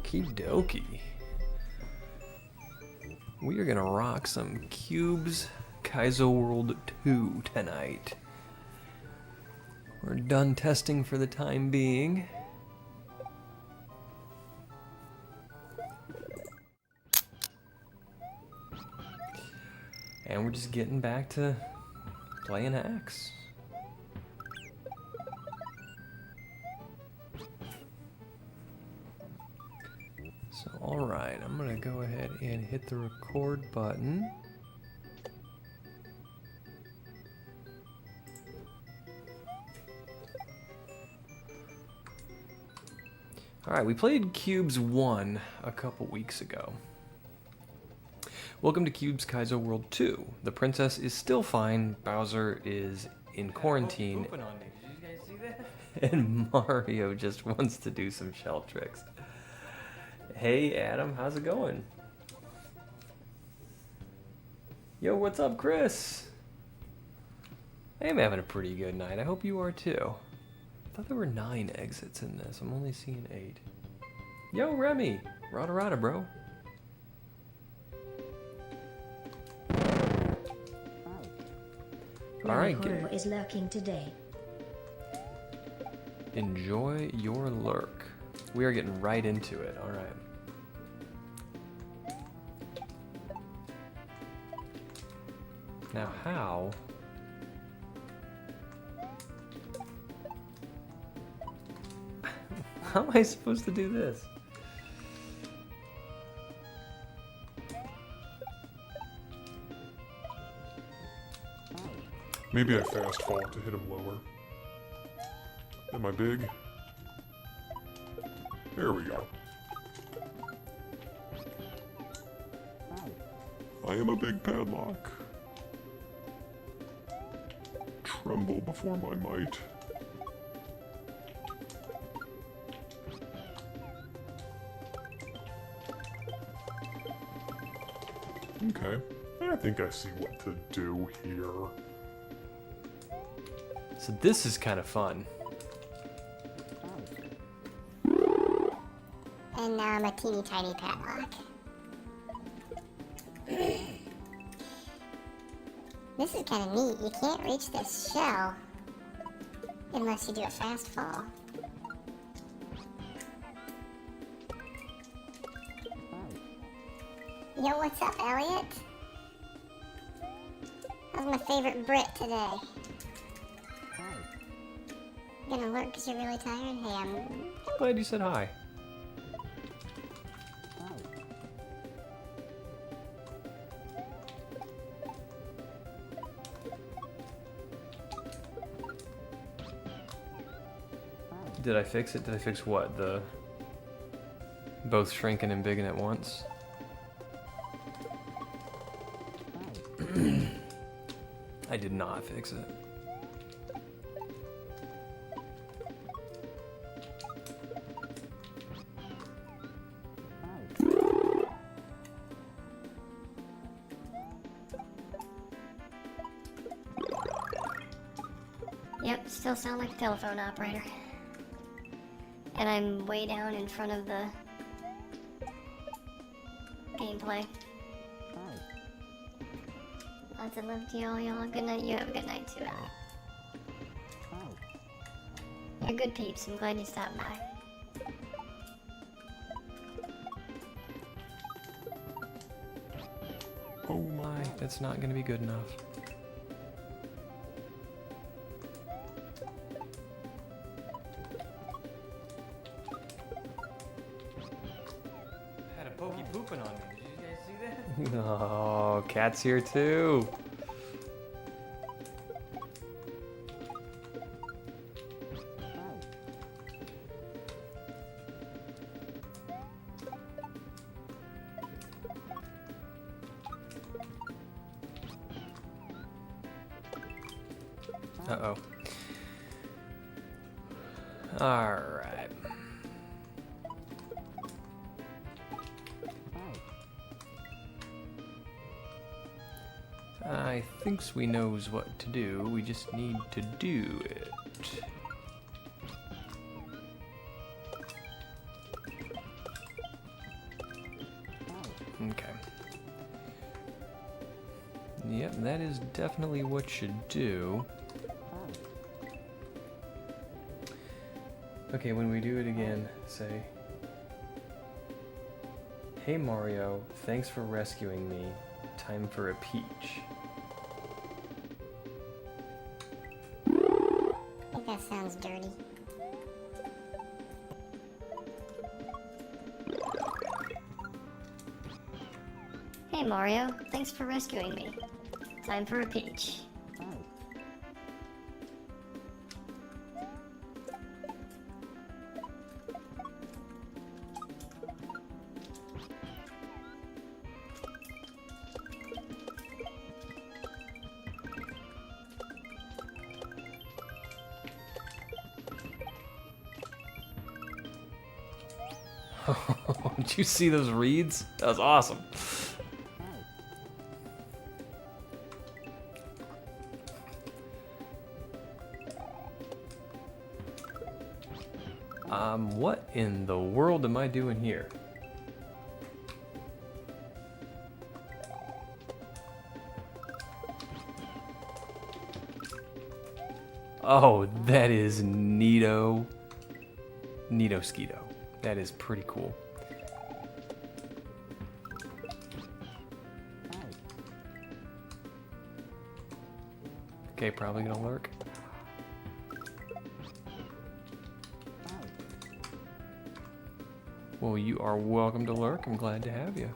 Okie dokie. We are gonna rock some Cubes Kaizo World 2 tonight. We're done testing for the time being. And we're just getting back to playing X. So, alright, I'm gonna go ahead and hit the record button. Alright, we played Cubes 1 a couple weeks ago. Welcome to Cubes Kaizo World 2. The princess is still fine, Bowser is in quarantine, Did you guys see that? and Mario just wants to do some shell tricks. Hey Adam, how's it going? Yo, what's up, Chris? I'm having a pretty good night. I hope you are too. I thought there were 9 exits in this. I'm only seeing 8. Yo, Remy! Rada rada, bro. Alright, Horror is lurking today. enjoy your lurk. We are getting right into it. Alright. Now, how? How am I supposed to do this? Maybe I fast fall to hit him lower. Am I big? There we go. I am a big padlock. Tremble before my might. Okay, I think I see what to do here. So this is kind of fun. And now I'm a teeny tiny padlock. This is kind of neat. You can't reach this shell unless you do a fast fall. Yo, what's up, Elliot? That was my favorite Brit today. You gonna lurk because you're really tired? Hey, I'm... Glad you said hi. Did I fix it? Did I fix what? The both shrinking and bigging at once? I did not fix it. Yep, still sound like a telephone operator. And I'm way down in front of the gameplay. Lots of love to y'all. Y'all have a good night. You have a good night too, Ellie. You're good peeps. I'm glad you stopped by. Oh my, that's not gonna be good enough. Had a pokey pooping on me. Did you guys see that? Oh, Cat's here too. Uh-oh. Alright. I thinks we knows what to do. We just need to do it. that is definitely what you do. Okay, when we do it again, say, "Hey Mario, thanks for rescuing me. Time for a peach." I think that sounds dirty. Hey Mario, thanks for rescuing me. Time for a peach. Did you see those reeds? That was awesome. What in the world am I doing here? Oh, that is neato. Neato skeeto. That is pretty cool. Okay, probably gonna lurk. Well, you are welcome to lurk. I'm glad to have you.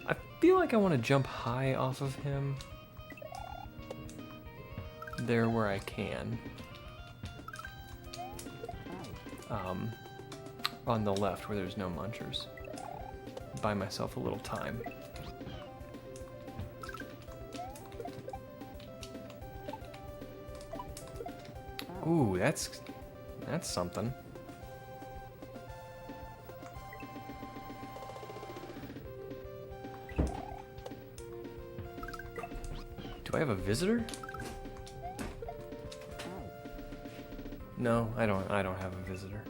I feel like I want to jump high off of him. There where I can. On the left where there's no munchers. Buy myself a little time. Ooh, that's something. Do I have a visitor? No, I don't have a visitor.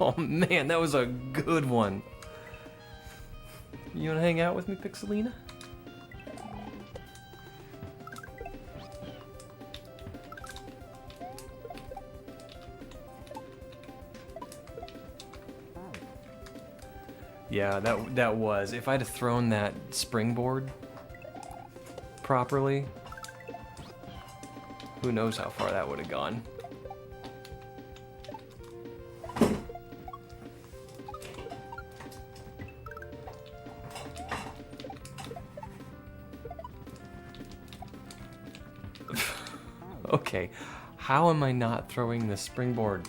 Oh man, that was a good one. You wanna hang out with me, Pixelina? Yeah, that was. If I'd have thrown that springboard properly, who knows how far that would have gone. Okay, how am I not throwing the springboard?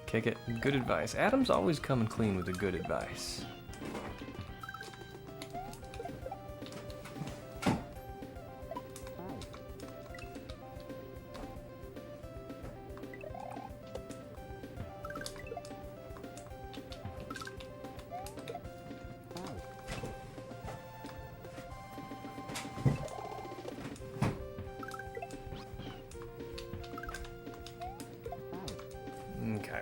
Kick it. Good advice. Adam's always coming clean with the good advice. Okay.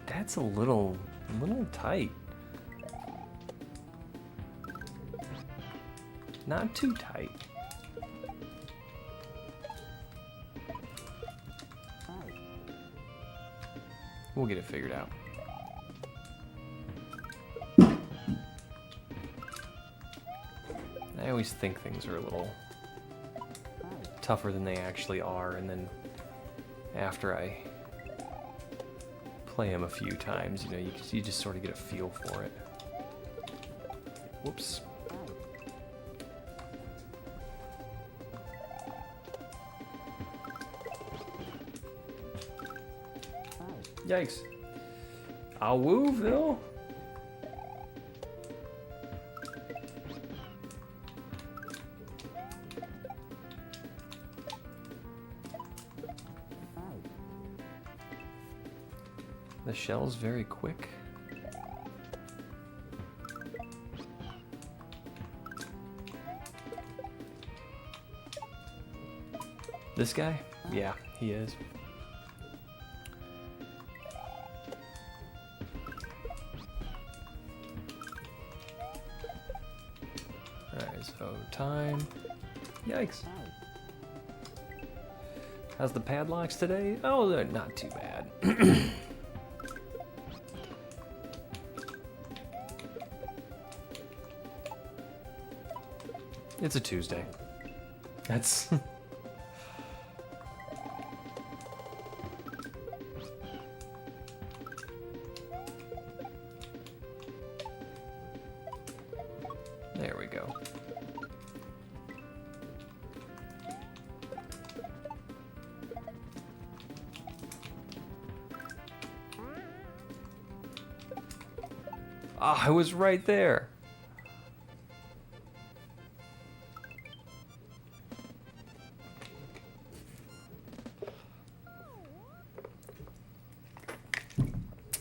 That's a little tight. Not too tight. We'll get it figured out. I always think things are a little tougher than they actually are, and then after I play them a few times, you know, you just sort of get a feel for it. Whoops. Yikes. Ah, Wooville. The shell's very quick. This guy? Yeah, he is. Alright, so time. Yikes. How's the padlocks today? Oh, they're not too bad. It's a Tuesday. That's... There we go. Ah, I was right there.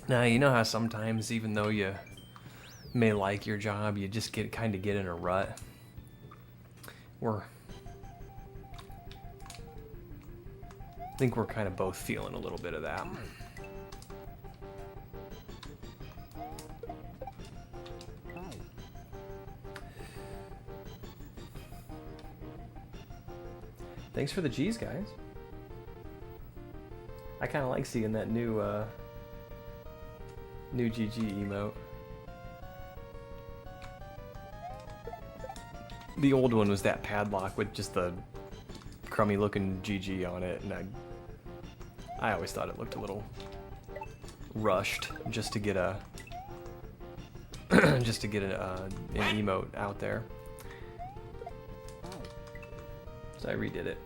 Now, you know how sometimes, even though you may like your job, you just kind of get in a rut? I think we're kind of both feeling a little bit of that. Thanks for the G's, guys. I kind of like seeing that new GG emote. The old one was that padlock with just the crummy looking GG on it, and I always thought it looked a little rushed just to get a an emote out there. So I redid it.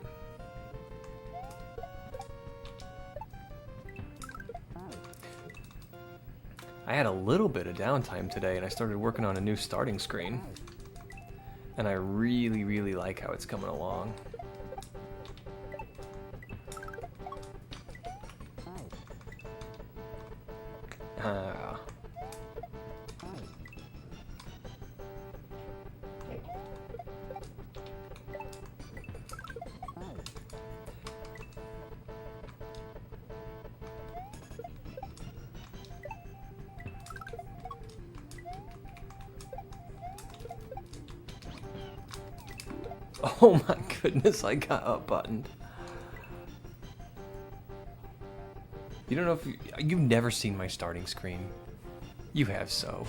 I had a little bit of downtime today, and I started working on a new starting screen. And I really, really like how it's coming along. Oh my goodness, I got up buttoned. You don't know if you've never seen my starting screen. You have so.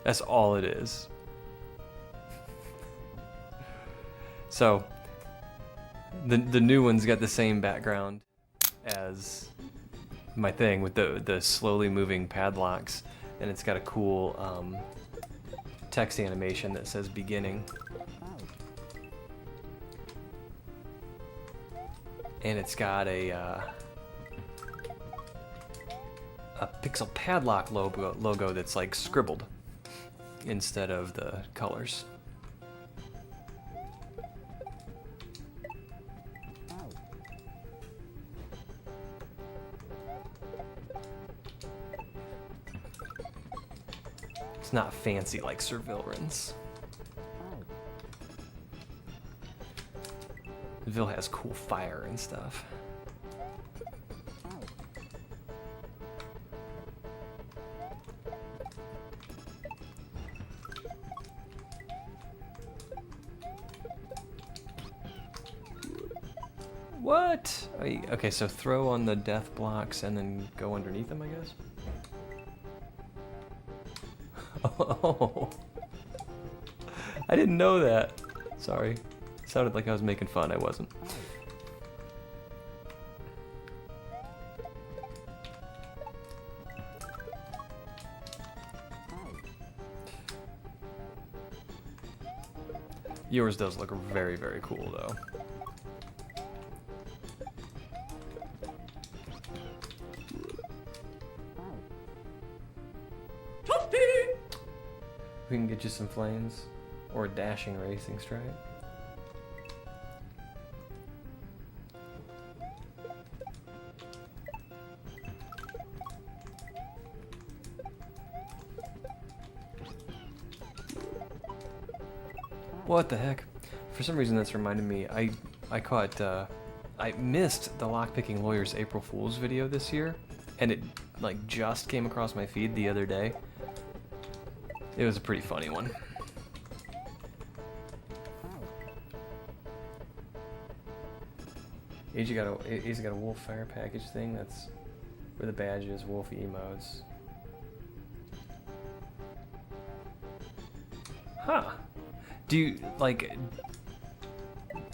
That's all it is. So the new one's got the same background as my thing with the slowly moving padlocks, and it's got a cool text animation that says beginning. And it's got a PixelPadlock logo that's like scribbled instead of the colors. It's not fancy like Surveillance. Vil has cool fire and stuff. What? Okay, so throw on the death blocks and then go underneath them, I guess? Oh. I didn't know that. Sorry. Sounded like I was making fun. I wasn't. Yours does look very, very cool, though. We can get you some flames or a dashing racing stripe. What the heck? For some reason that's reminded me, I caught, I missed the lockpicking lawyer's April Fool's video this year, and it like just came across my feed the other day. It was a pretty funny one. He's got a wolf fire package thing. That's where the badge is. Wolf emotes. Huh. Do you like?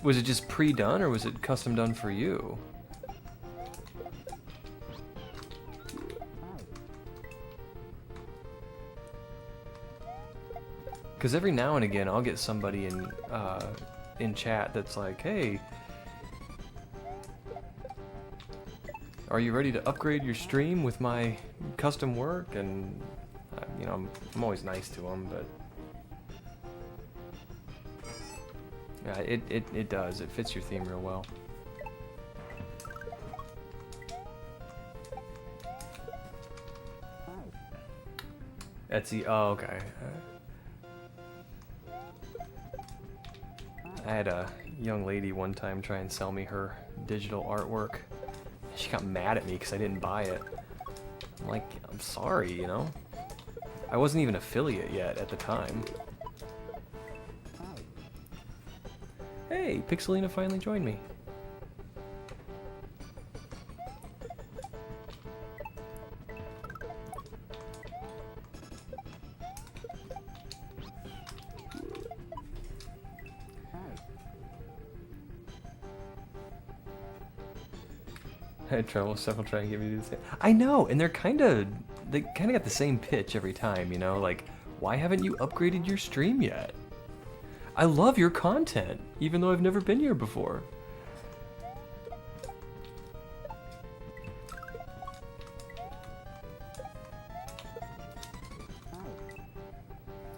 Was it just pre-done or was it custom done for you? Because every now and again, I'll get somebody in chat that's like, "Hey, are you ready to upgrade your stream with my custom work?" And you know, I'm always nice to them, but yeah, it does. It fits your theme real well. Etsy. Oh, okay. I had a young lady one time try and sell me her digital artwork. She got mad at me because I didn't buy it. I'm like, I'm sorry, you know? I wasn't even affiliate yet at the time. Hey, Pixelina finally joined me. I had trouble with several trying to get me to do the same. I know, and they kind of got the same pitch every time, you know? Like, why haven't you upgraded your stream yet? I love your content, even though I've never been here before.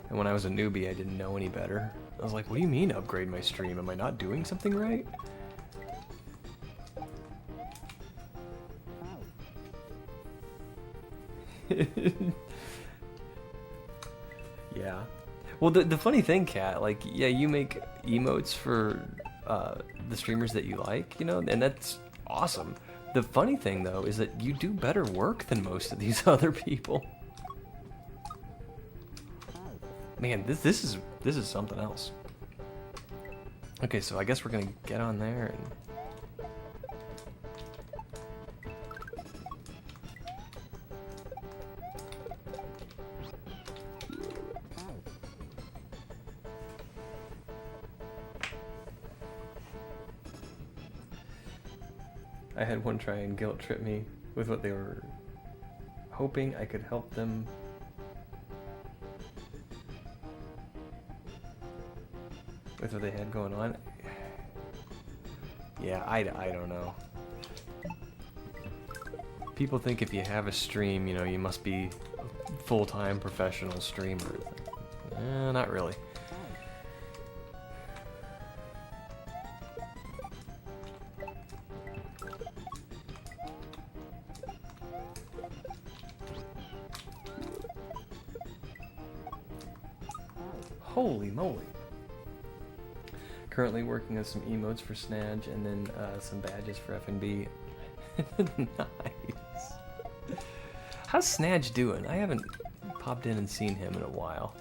And when I was a newbie, I didn't know any better. I was like, what do you mean upgrade my stream? Am I not doing something right? Yeah. Well, the funny thing, Kat, like, yeah, you make emotes for the streamers that you like, you know, and that's awesome. The funny thing, though, is that you do better work than most of these other people. Man, this is something else. Okay, so I guess we're gonna get on there and... I had one try and guilt trip me with what they were hoping I could help them. With what they had going on. Yeah, I don't know. People think if you have a stream, you know, you must be a full-time professional streamer. Not really. Holy moly. Currently working on some emotes for Snadge and then some badges for F&B. Nice. How's Snadge doing? I haven't popped in and seen him in a while.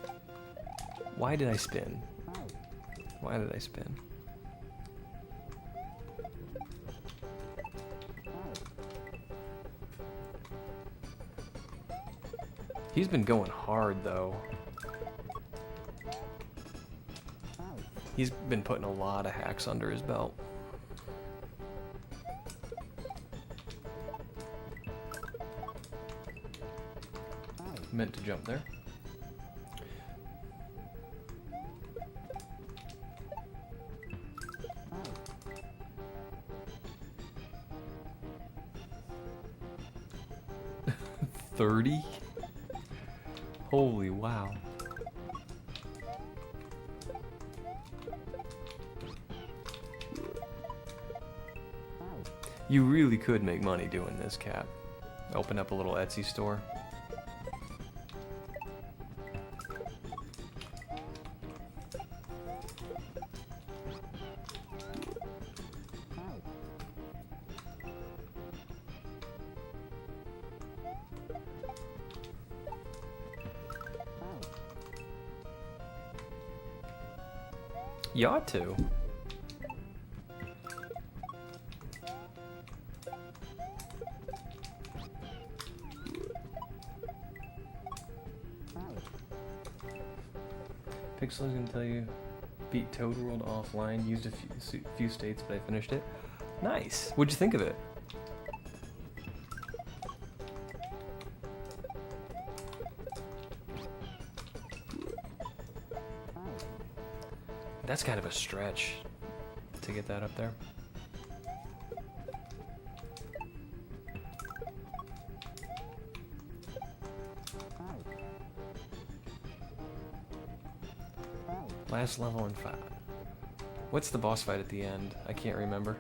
Why did I spin? Why did I spin? He's been going hard, though. He's been putting a lot of hacks under his belt. Meant to jump there. $30? Holy wow. You really could make money doing this, Cap. Open up a little Etsy store. You ought to. Pixel is gonna tell you, beat Toad World offline, used a few states, but I finished it. Nice. What'd you think of it? That's kind of a stretch to get that up there. Last level in 5. What's the boss fight at the end? I can't remember.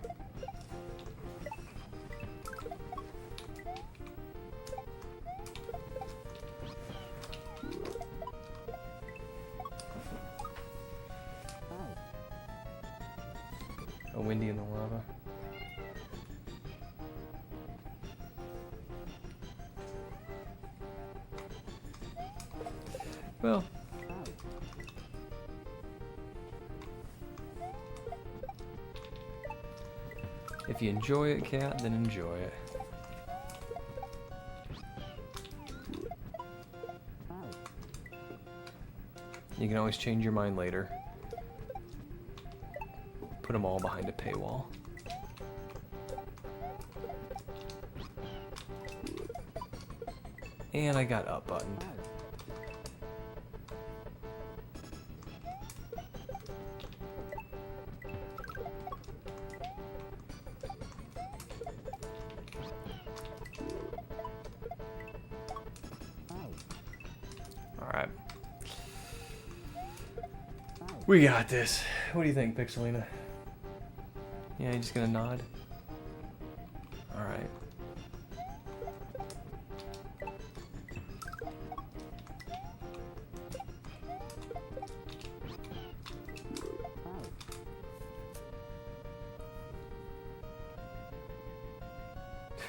A windy in the lava. Well, if you enjoy it, Cat, then enjoy it. You can always change your mind later. Put them all behind a paywall. And I got up buttoned. Alright. We got this. What do you think, Pixelina? Yeah, you just gonna nod? Alright.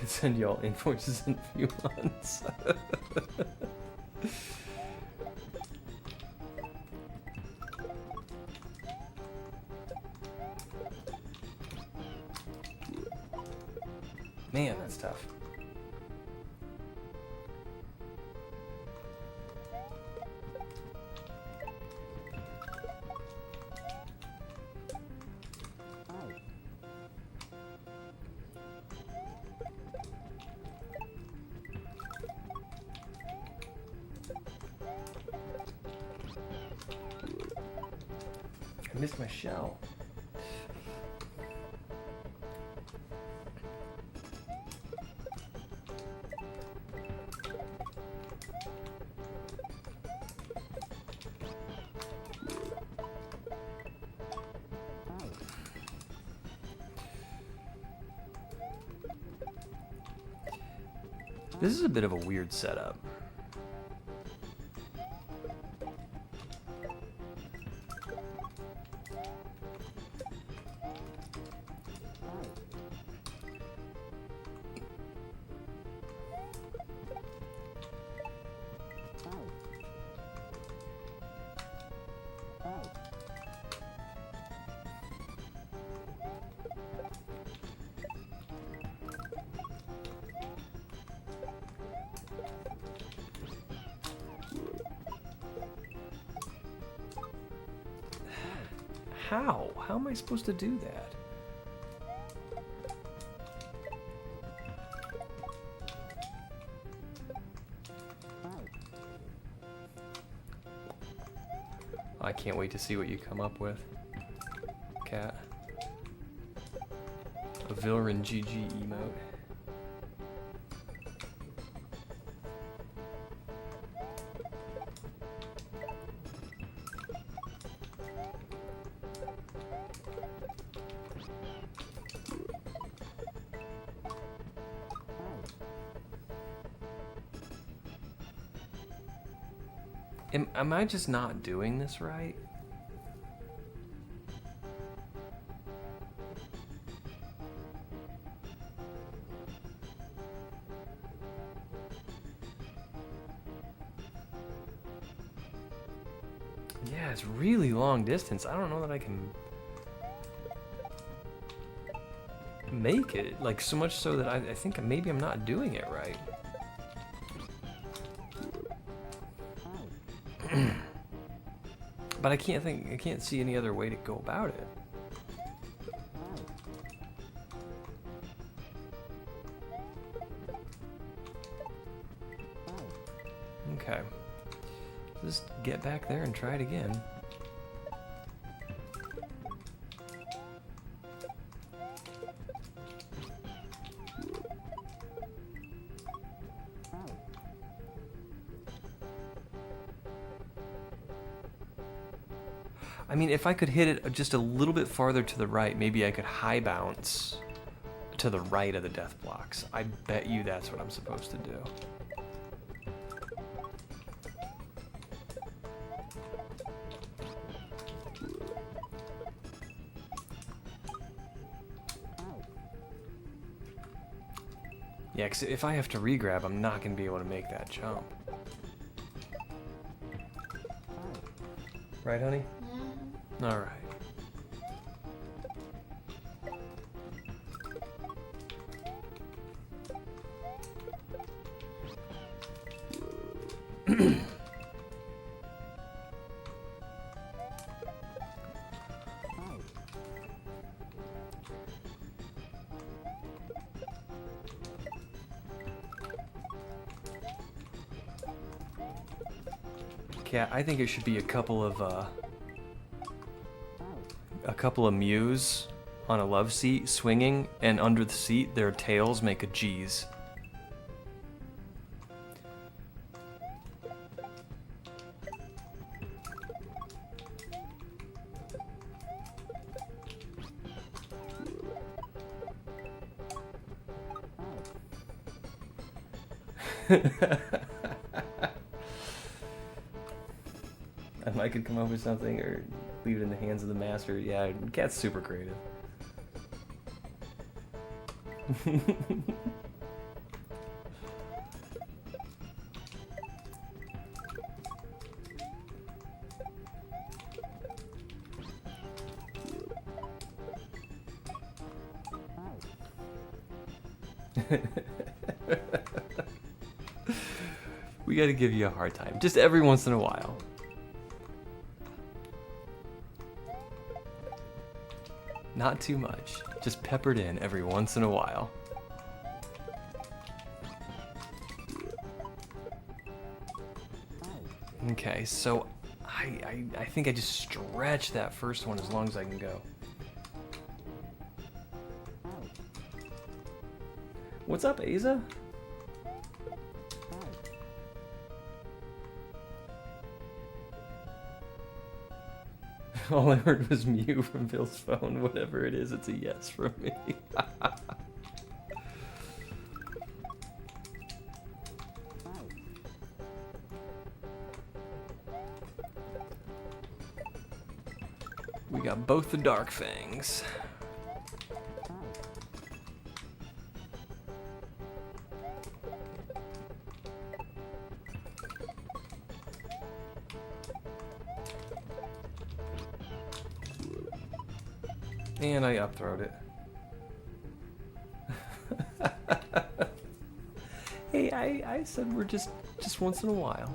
Send y'all invoices in a few months. Man, that's tough. I missed my shell. This is a bit of a weird setup. How? How am I supposed to do that? I can't wait to see what you come up with, Cat. A Vilrin GG emote. Am I just not doing this right? Yeah, it's really long distance. I don't know that I can make it. Like, so much so that I think maybe I'm not doing it right. But I can't see any other way to go about it. Okay. Just get back there and try it again. I mean, if I could hit it just a little bit farther to the right, maybe I could high bounce to the right of the death blocks. I bet you that's what I'm supposed to do. Yeah, 'cause if I have to regrab, I'm not going to be able to make that jump. Right, honey? All right. Yeah, I think it should be a couple of mews on a love seat swinging, and under the seat their tails make a G's. I could come up with something or leave it in the hands of the master. Yeah, Cat's super creative. We gotta give you a hard time, just every once in a while. Not too much, just peppered in every once in a while. Okay, so I think I just stretch that first one as long as I can go. What's up, Aza? All I heard was Mew from Bill's phone. Whatever it is, it's a yes from me. We got both the Dark Fangs. And I up-throwed it. Hey, I said we're just once in a while.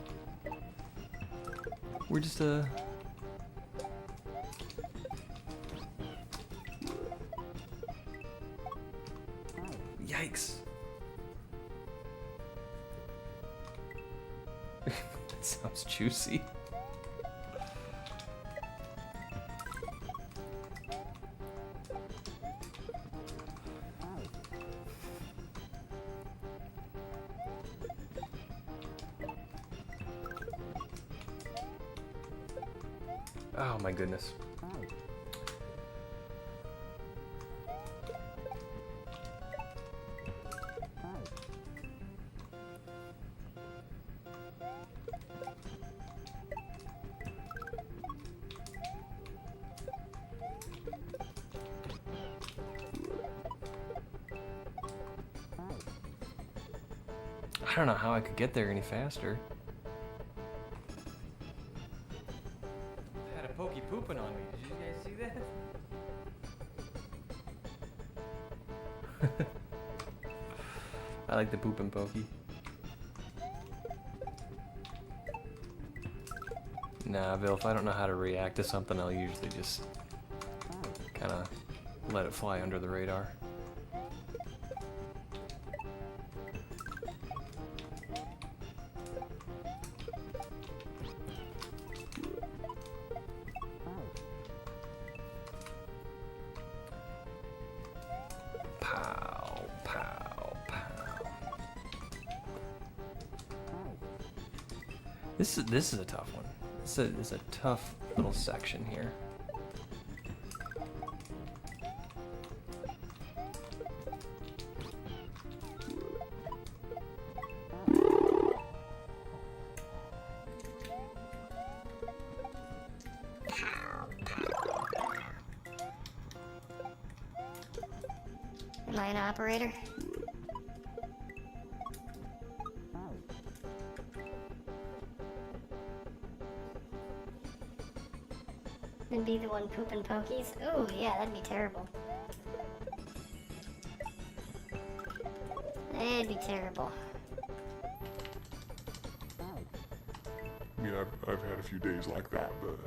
We're just Yikes. That sounds juicy. Oh my goodness. I don't know how I could get there any faster. I had a pokey pooping on me. Did you guys see that? I like the poop and pokey. Nah, Bill, if I don't know how to react to something, I'll usually just kind of let it fly under the radar. Pow, pow, pow. This is a tough one. This is a tough little section here. Am I an operator? And be the one pooping pokies? Oh, yeah, that'd be terrible. That'd be terrible. I mean, I've had a few days like that, but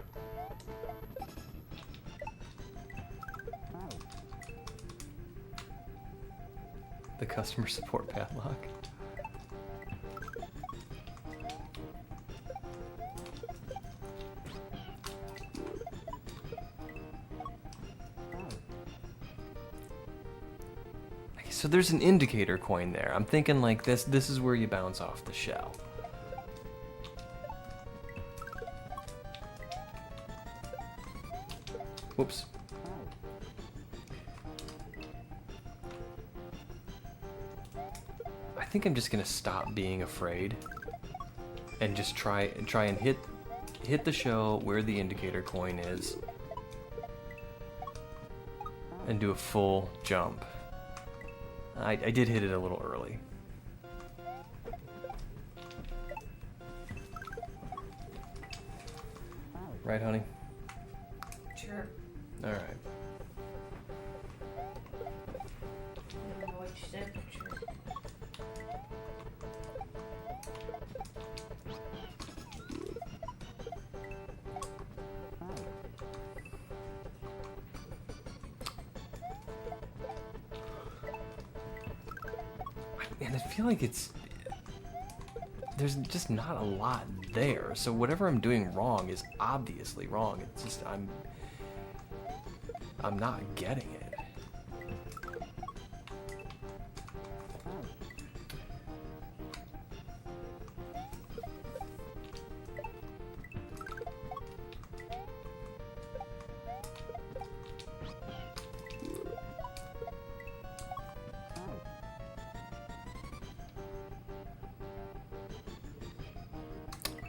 The customer support padlock. Okay, so there's an indicator coin there. I'm thinking like this is where you bounce off the shell. Whoops. I think I'm just gonna stop being afraid and just try and hit the shell where the indicator coin is and do a full jump. I did hit it a little early. Right, honey? Sure. All right. I don't know what you said, but sure. Man, I feel like there's just not a lot there. So whatever I'm doing wrong is obviously wrong. It's just I'm not getting it.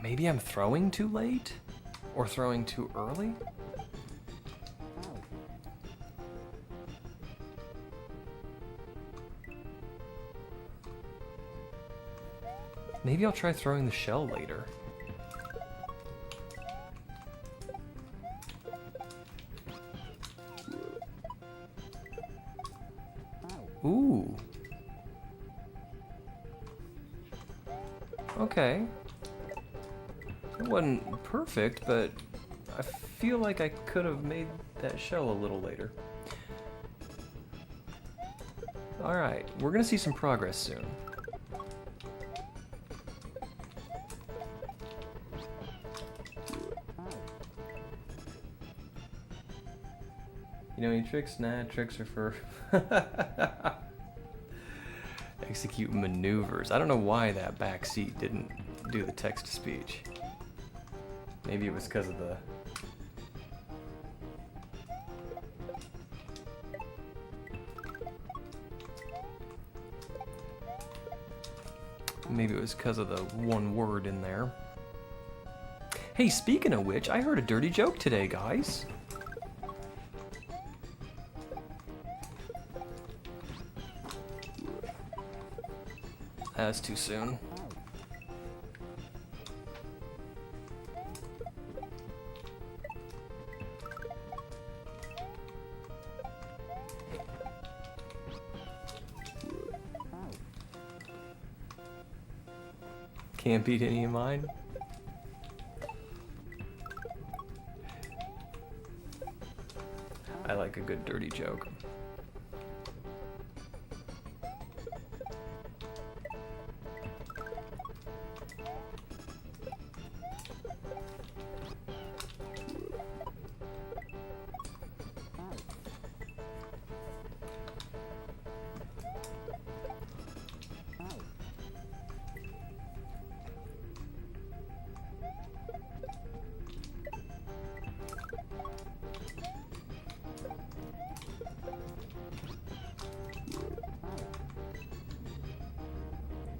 Maybe I'm throwing too late? Or throwing too early? Maybe I'll try throwing the shell later. Ooh. Okay. It wasn't perfect, but I feel like I could have made that shell a little later. Alright, we're gonna see some progress soon. You know any tricks? Nah, tricks are for execute maneuvers. I don't know why that back seat didn't do the text-to-speech. Maybe it was because of the... Maybe it was because of the one word in there. Hey, speaking of which, I heard a dirty joke today, guys. That's too soon. Can't beat any of mine. I like a good dirty joke.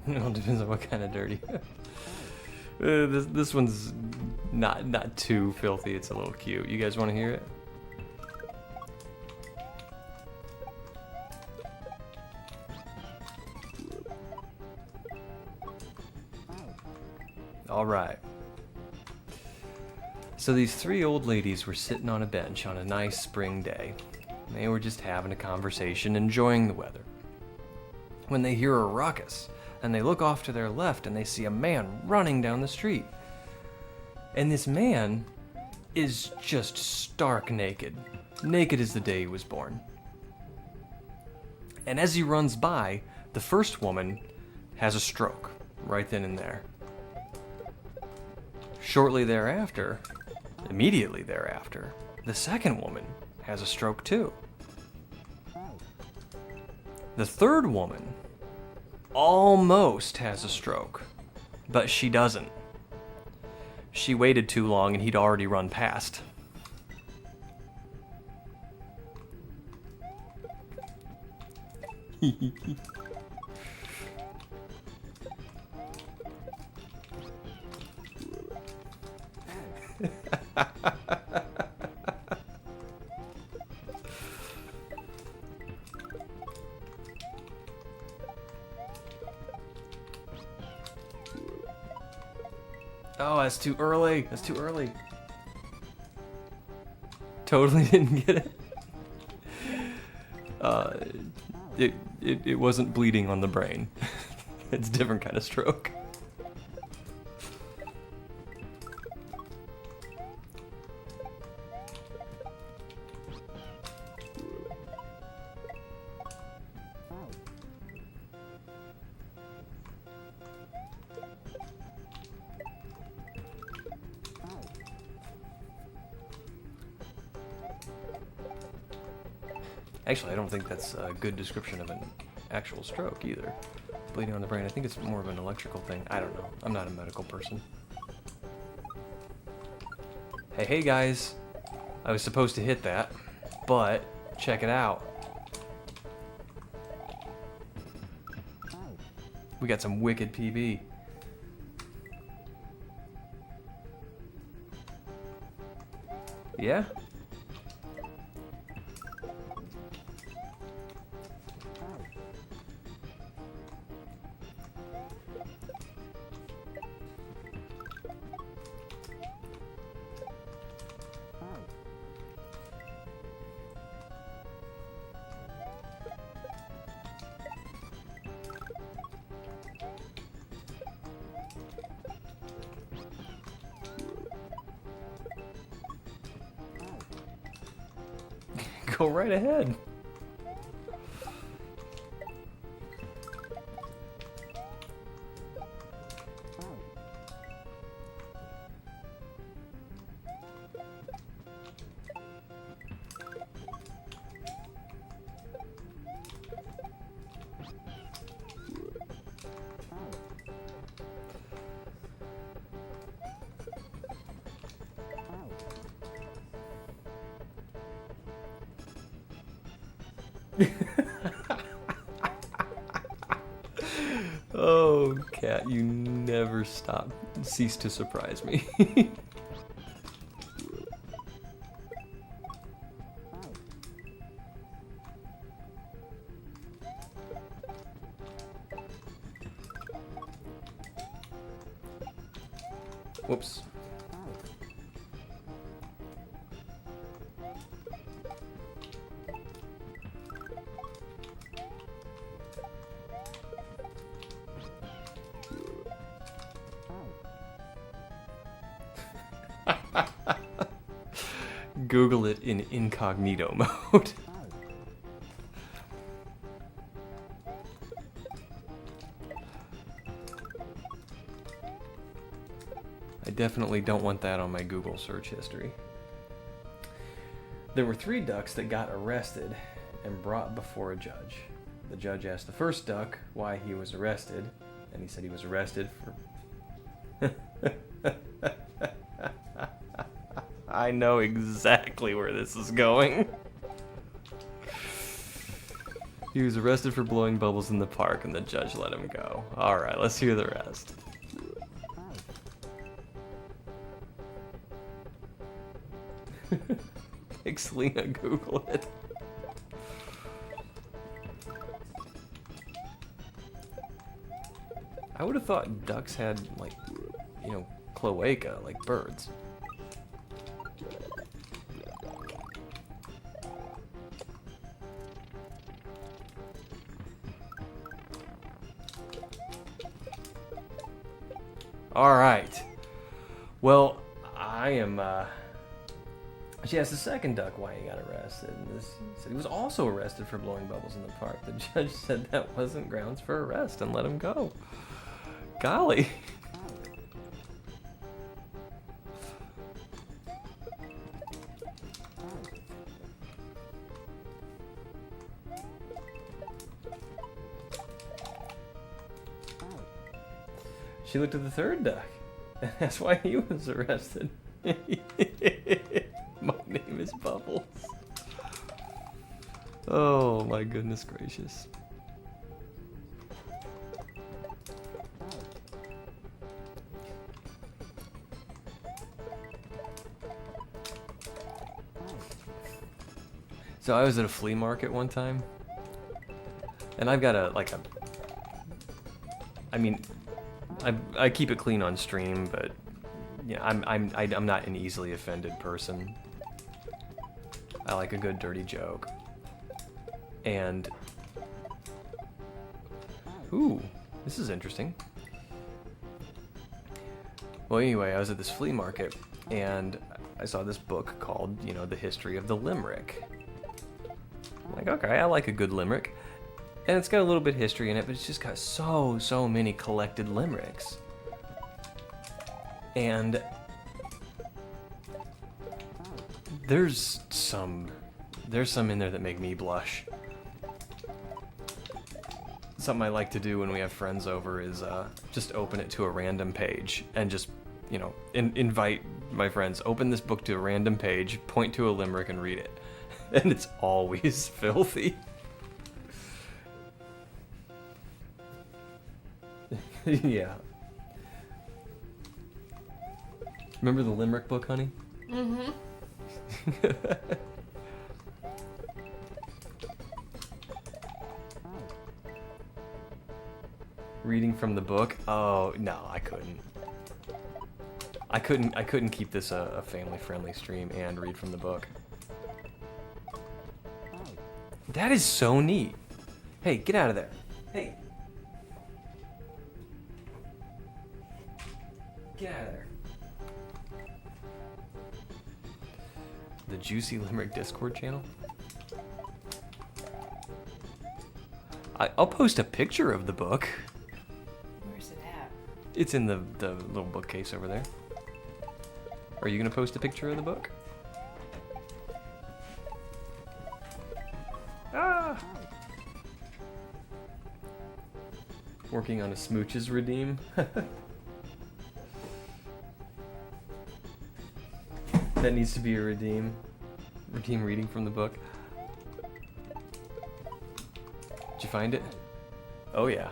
It all depends on what kind of dirty. This one's not too filthy. It's a little cute. You guys want to hear it? All right. So these three old ladies were sitting on a bench on a nice spring day. They were just having a conversation, enjoying the weather, when they hear a ruckus. And they look off to their left and they see a man running down the street. And this man is just stark naked. Naked as the day he was born. And as he runs by, the first woman has a stroke right then and there. Shortly thereafter, immediately thereafter, the second woman has a stroke too. The third woman almost has a stroke, but she doesn't. She waited too long and he'd already run past. Oh, that's too early. That's too early. Totally didn't get it. It wasn't bleeding on the brain. It's a different kind of stroke. Actually, I don't think that's a good description of an actual stroke either. Bleeding on the brain, I think it's more of an electrical thing. I don't know. I'm not a medical person. Hey guys. I was supposed to hit that, but check it out. We got some wicked PB. Yeah? Go right ahead. Oh, cat, you never cease to surprise me. Whoops. Google it in incognito mode. I definitely don't want that on my Google search history. There were 3 ducks that got arrested and brought before a judge. The judge asked the first duck why he was arrested, and he said he was arrested for... I know exactly where this is going. He was arrested for blowing bubbles in the park, and the judge let him go. Alright, let's hear the rest. Selena, Google it. I would have thought ducks had, like, you know, cloaca, like birds. Alright. Well, I am, She asked the second duck why he got arrested, and this said he was also arrested for blowing bubbles in the park. The judge said that wasn't grounds for arrest and let him go. Golly. She looked at the third duck, and that's why he was arrested. My name is Bubbles. Oh my goodness gracious. So I was at a flea market one time, and I've got I keep it clean on stream, but yeah, I'm not an easily offended person. I like a good dirty joke. And ooh, this is interesting. Well, anyway, I was at this flea market and I saw this book called, you know, The History of the Limerick. I'm like, okay, I like a good limerick. And it's got a little bit of history in it, but it's just got so many collected limericks. And there's some in there that make me blush. Something I like to do when we have friends over is just open it to a random page and just, you know, invite my friends, open this book to a random page, point to a limerick and read it. And it's always filthy. Yeah. Remember the limerick book, honey? Mm-hmm. Reading from the book? Oh, no, I couldn't. I couldn't keep this a family-friendly stream and read from the book. That is so neat. Hey, get out of there. Hey. Get out of there. The Juicy Limerick Discord channel? I'll post a picture of the book. Where's it at? It's in the little bookcase over there. Are you gonna post a picture of the book? Ah! Working on a smooches redeem. That needs to be a redeem. Redeem reading from the book. find it? Oh yeah.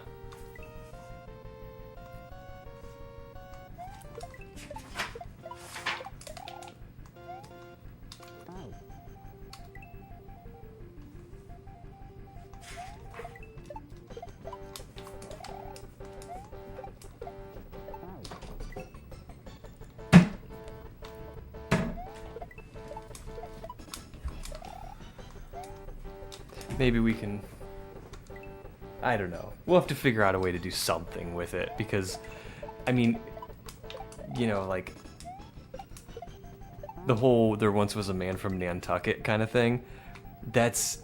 Maybe we can... I don't know. We'll have to figure out a way to do something with it, because, I mean, you know, like, the whole "there once was a man from Nantucket" kind of thing, that's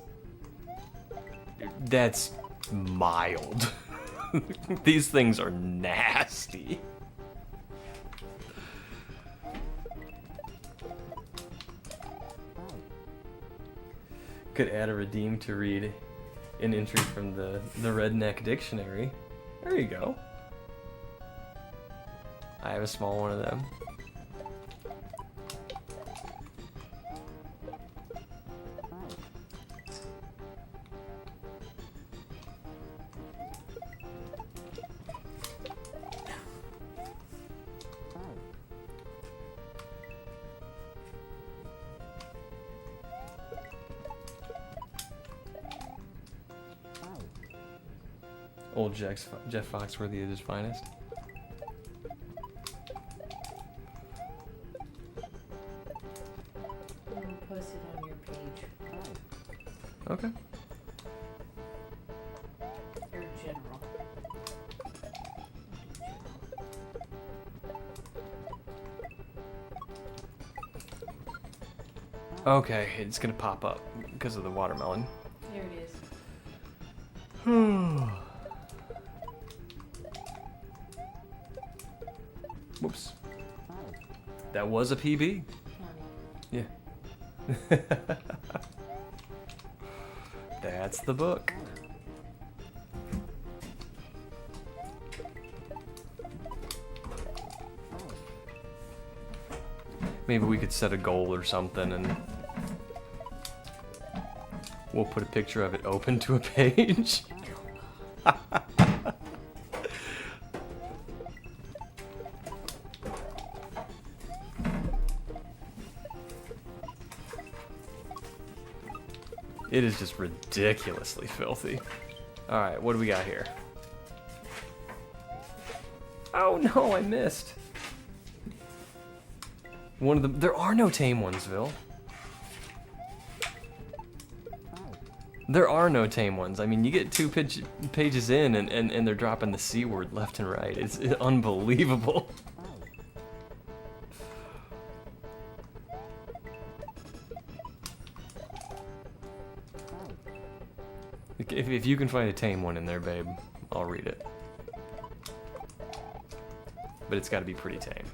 mild. These things are nasty. Could add a redeem to read an entry from the Redneck Dictionary. There you go. I have a small one of them. Old Jeff Foxworthy at his finest. We'll post it on your page. Okay. Or general. Okay, it's gonna pop up because of the watermelon. There it is. Whoops. That was a PB. Honey. Yeah. That's the book. Maybe we could set a goal or something and we'll put a picture of it open to a page. It is just ridiculously filthy. Alright, what do we got here? Oh no, I missed. One of them. There are no tame ones, Vil. There are no tame ones. I mean, you get two pages in and they're dropping the C word left and right. It's unbelievable. If you can find a tame one in there, babe, I'll read it. But it's got to be pretty tame.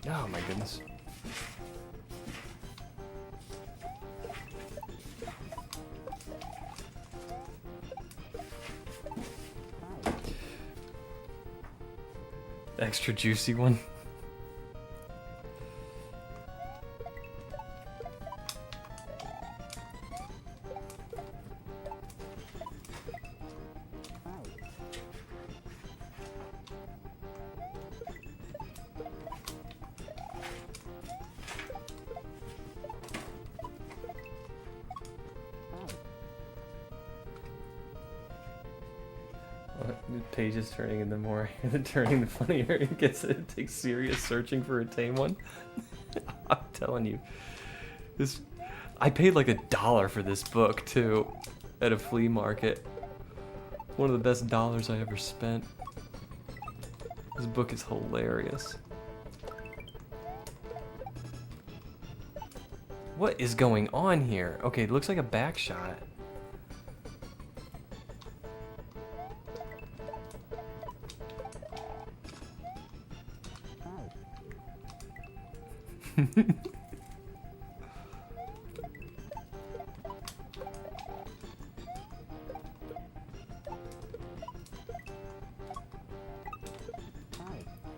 Oh my goodness. Extra juicy one. The page is turning, and the more turning, the funnier it gets. It takes serious searching for a tame one. I'm telling you, this. I paid like $1 for this book too, at a flea market. One of the best dollars I ever spent. This book is hilarious. What is going on here? Okay, it looks like a back shot.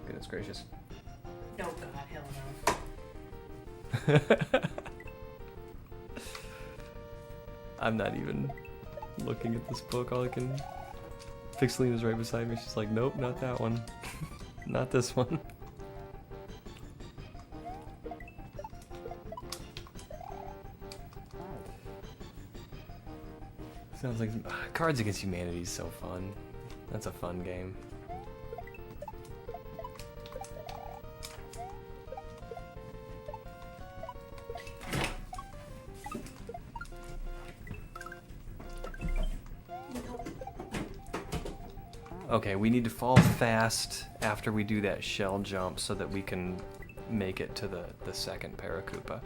Goodness gracious. Oh God, hell no. I'm not even looking at this book. All I can. Pixelina's right beside me. She's like, nope, not that one. Not this one. Sounds like Cards Against Humanity is so fun. That's a fun game. Okay, we need to fall fast after we do that shell jump so that we can make it to the second Paracupa.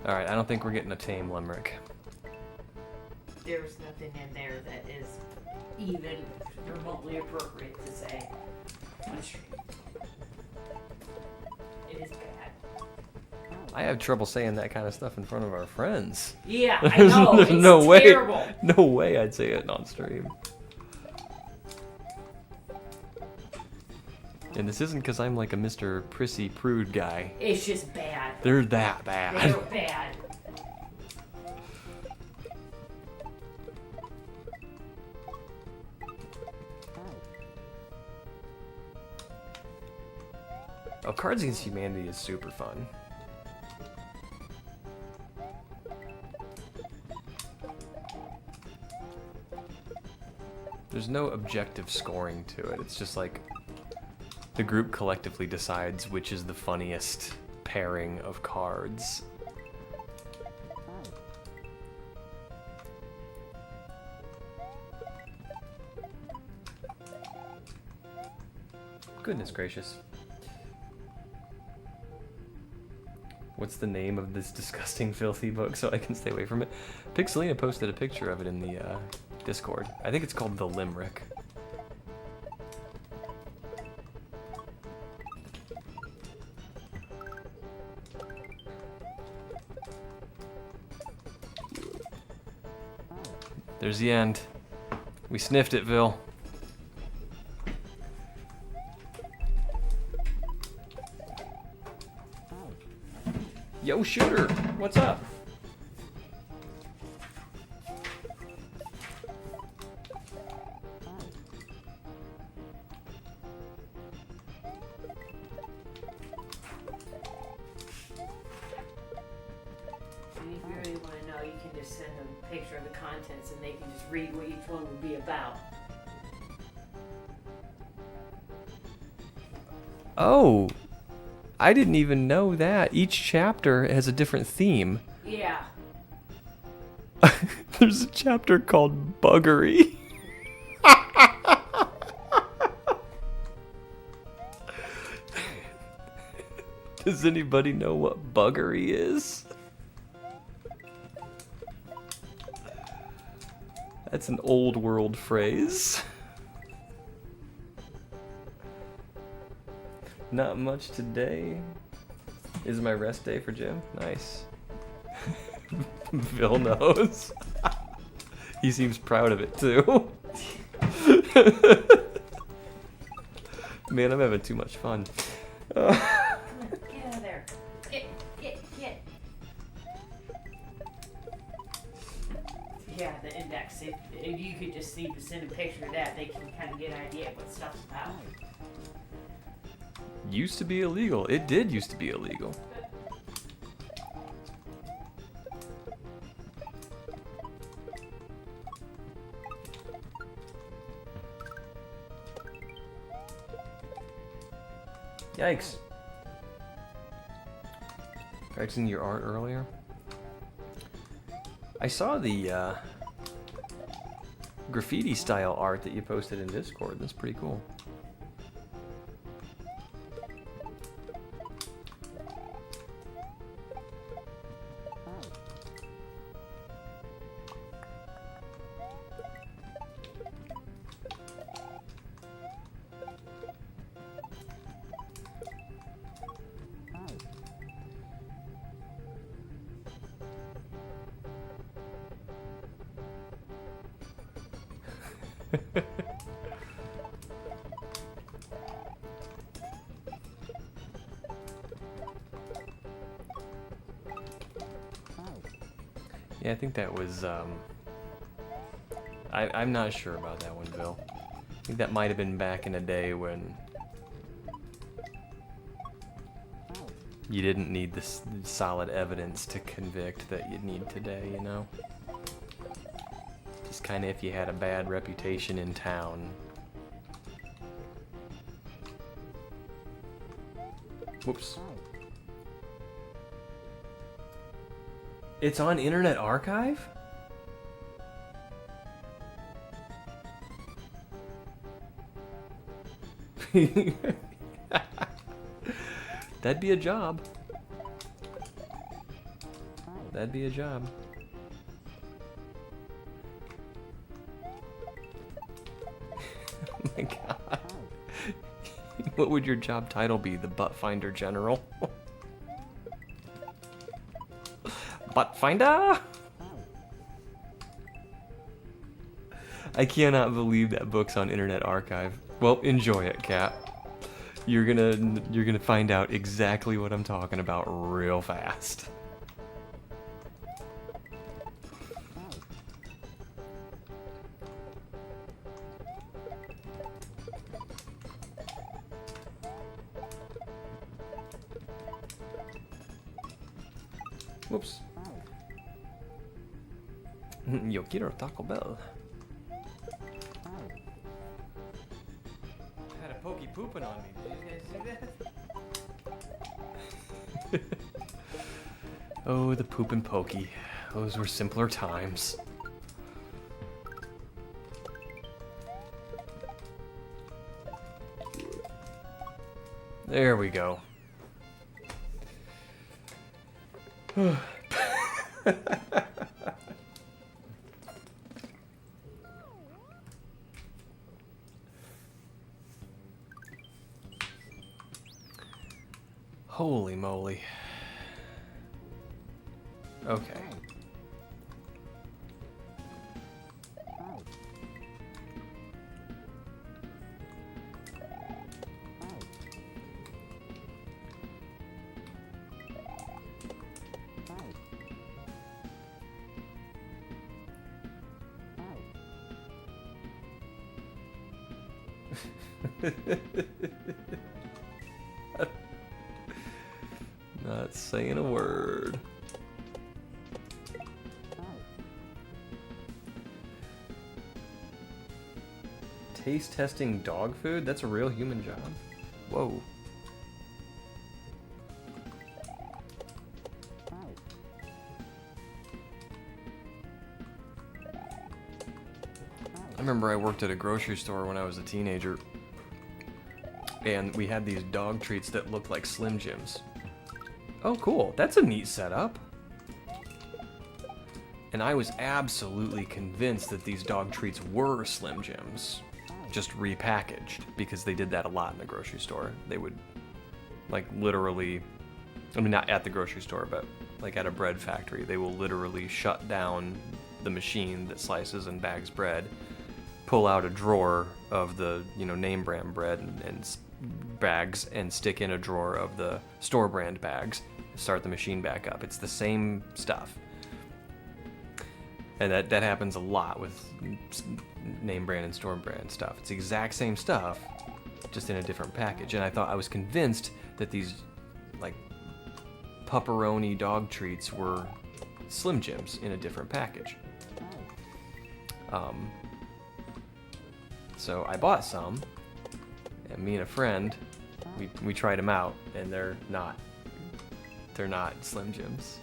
Alright, I don't think we're getting a tame limerick. There's nothing in there that is even remotely appropriate to say on stream. It is bad. I have trouble saying that kind of stuff in front of our friends. Yeah, I know. There's It's no way, terrible. no way I'd say it on stream. And this isn't because I'm like a Mr. Prissy Prude guy. It's just bad. They're that bad. They're bad. Oh, Cards Against Humanity is super fun. There's no objective scoring to it. It's just like the group collectively decides which is the funniest pairing of cards. Goodness gracious. What's the name of this disgusting, filthy book so I can stay away from it? Pixelina posted a picture of it in the Discord. I think it's called The Limerick. There's the end. We sniffed it, Vil. Yo, shooter, what's up? And if you really want to know, you can just send them a picture of the contents and they can just read what each one would be about. Oh, I didn't even know that. Each chapter has a different theme. Yeah. There's a chapter called Buggery. Does anybody know what buggery is? That's an old world phrase. Not much today. Is my rest day for gym? Nice. Phil knows. He seems proud of it too. Man, I'm having too much fun. Get out of there. Get. Yeah, the index. If you could just see, send a picture of that, they can kind of get an idea of what stuff's about. Used to be illegal. It did used to be illegal. Yikes. Practicing your art earlier? I saw the graffiti style art that you posted in Discord. That's pretty cool. Yeah, I think that was, I'm not sure about that one, Bill. I think that might have been back in a day when you didn't need this solid evidence to convict that you'd need today, you know? Just kind of if you had a bad reputation in town. Whoops. It's on Internet Archive? That'd be a job. That'd be a job. Oh my god. What would your job title be? The Butt Finder General? Butt Finder? I cannot believe that book's on Internet Archive. Well, enjoy it, Cat. You're gonna find out exactly what I'm talking about real fast. Whoops. Yo quiero Taco Bell. Had a pokey pooping on me. Did you guys see that? Oh, the poop and pokey. Those were simpler times. There we go. Holy moly. Okay. Not saying a word. Taste testing dog food? That's a real human job? Whoa. I remember I worked at a grocery store when I was a teenager, and we had these dog treats that looked like Slim Jims. Oh, cool. That's a neat setup. And I was absolutely convinced that these dog treats were Slim Jims, just repackaged, because they did that a lot in the grocery store. They would, like, literally, I mean, not at the grocery store, but like at a bread factory, they will literally shut down the machine that slices and bags bread, pull out a drawer of the, you know, name brand bread and bags, and stick in a drawer of the store brand bags, start the machine back up. It's the same stuff. And that happens a lot with name brand and store brand stuff. It's the exact same stuff, just in a different package. And I was convinced that these, like, pepperoni dog treats were Slim Jims in a different package. So I bought some, and me and a friend, we tried them out, and they're not Slim Jims.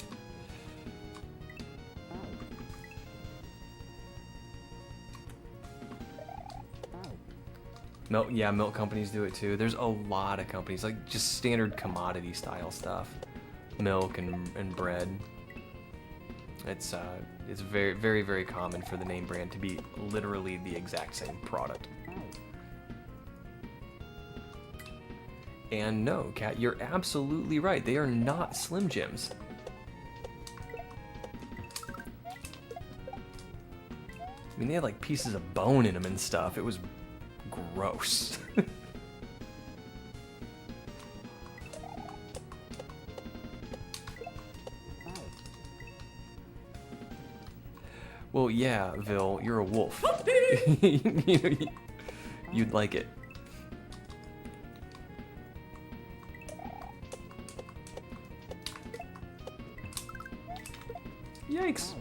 Milk companies do it too. There's a lot of companies, like just standard commodity style stuff, milk and bread. It's very, very, very common for the name brand to be literally the exact same product. And no, Kat, you're absolutely right. They are not Slim Jims. I mean, they had like pieces of bone in them and stuff. It was gross. Well, yeah, Vil, you're a wolf. You'd like it. Yikes.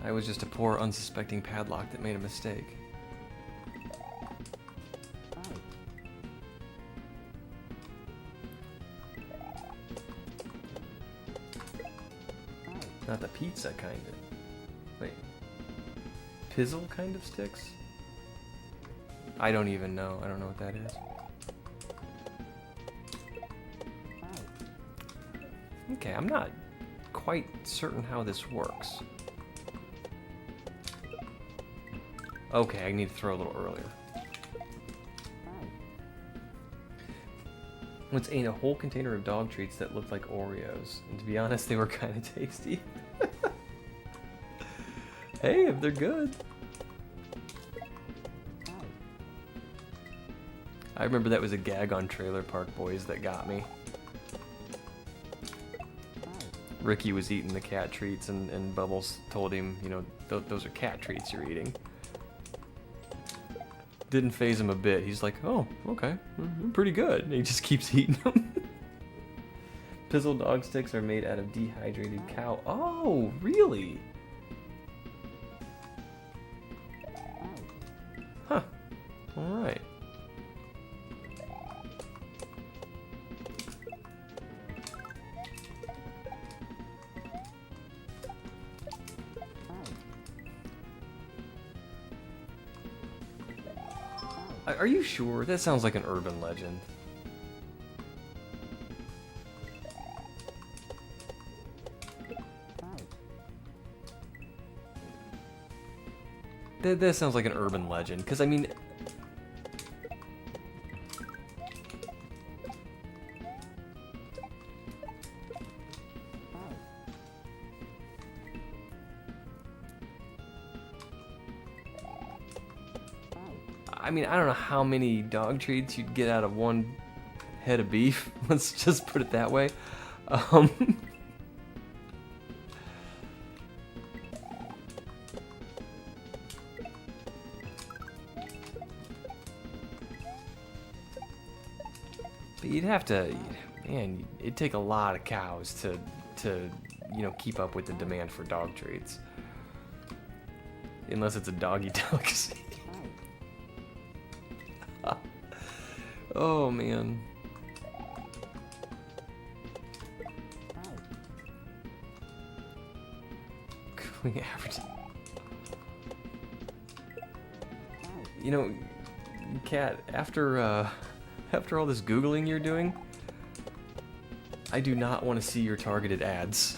I was just a poor, unsuspecting padlock that made a mistake. Not the pizza kind of. Wait. Pizzle kind of sticks? I don't even know. I don't know what that is. Okay, I'm not quite certain how this works. Okay, I need to throw a little earlier. Once ate a whole container of dog treats that looked like Oreos. And to be honest, they were kind of tasty. Hey, if they're good. I remember that was a gag on Trailer Park Boys that got me. Ricky was eating the cat treats and Bubbles told him, you know, those are cat treats you're eating. Didn't phase him a bit. He's like, oh, okay, pretty good. And he just keeps eating them. Pizzle dog sticks are made out of dehydrated cow. Oh, really? Huh. All right. Are you sure? That sounds like an urban legend. That sounds like an urban legend, because I mean... I don't know how many dog treats you'd get out of one head of beef. Let's just put it that way. But you'd have to, man, it'd take a lot of cows to you know, keep up with the demand for dog treats. Unless it's a doggy delicacy. Oh man. Cooling average. You know, Kat, after all this Googling you're doing, I do not want to see your targeted ads.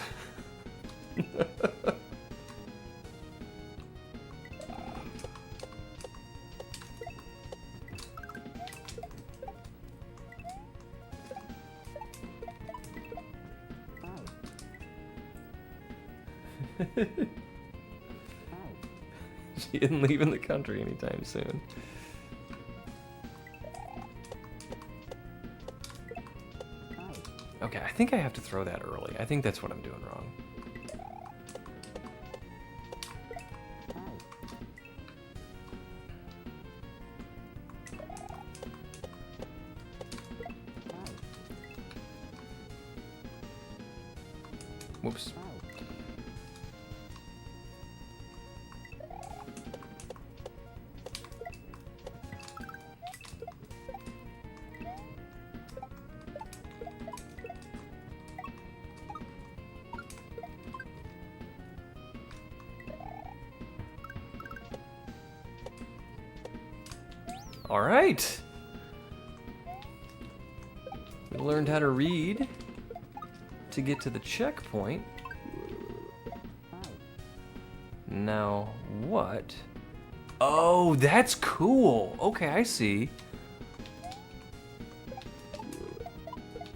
She isn't leaving the country anytime soon. Okay, I think I have to throw that early. I think that's what I'm doing wrong. Whoops. All right. We learned how to read to get to the checkpoint. Now, what? Oh, that's cool. Okay, I see.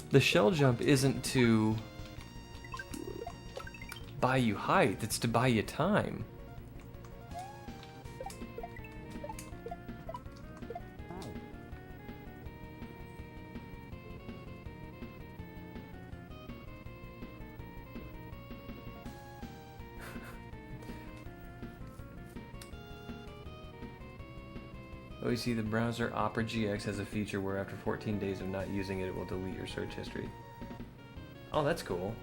The shell jump isn't to buy you height, it's to buy you time. Oh, you see, the browser Opera GX has a feature where after 14 days of not using it, it will delete your search history. Oh, that's cool.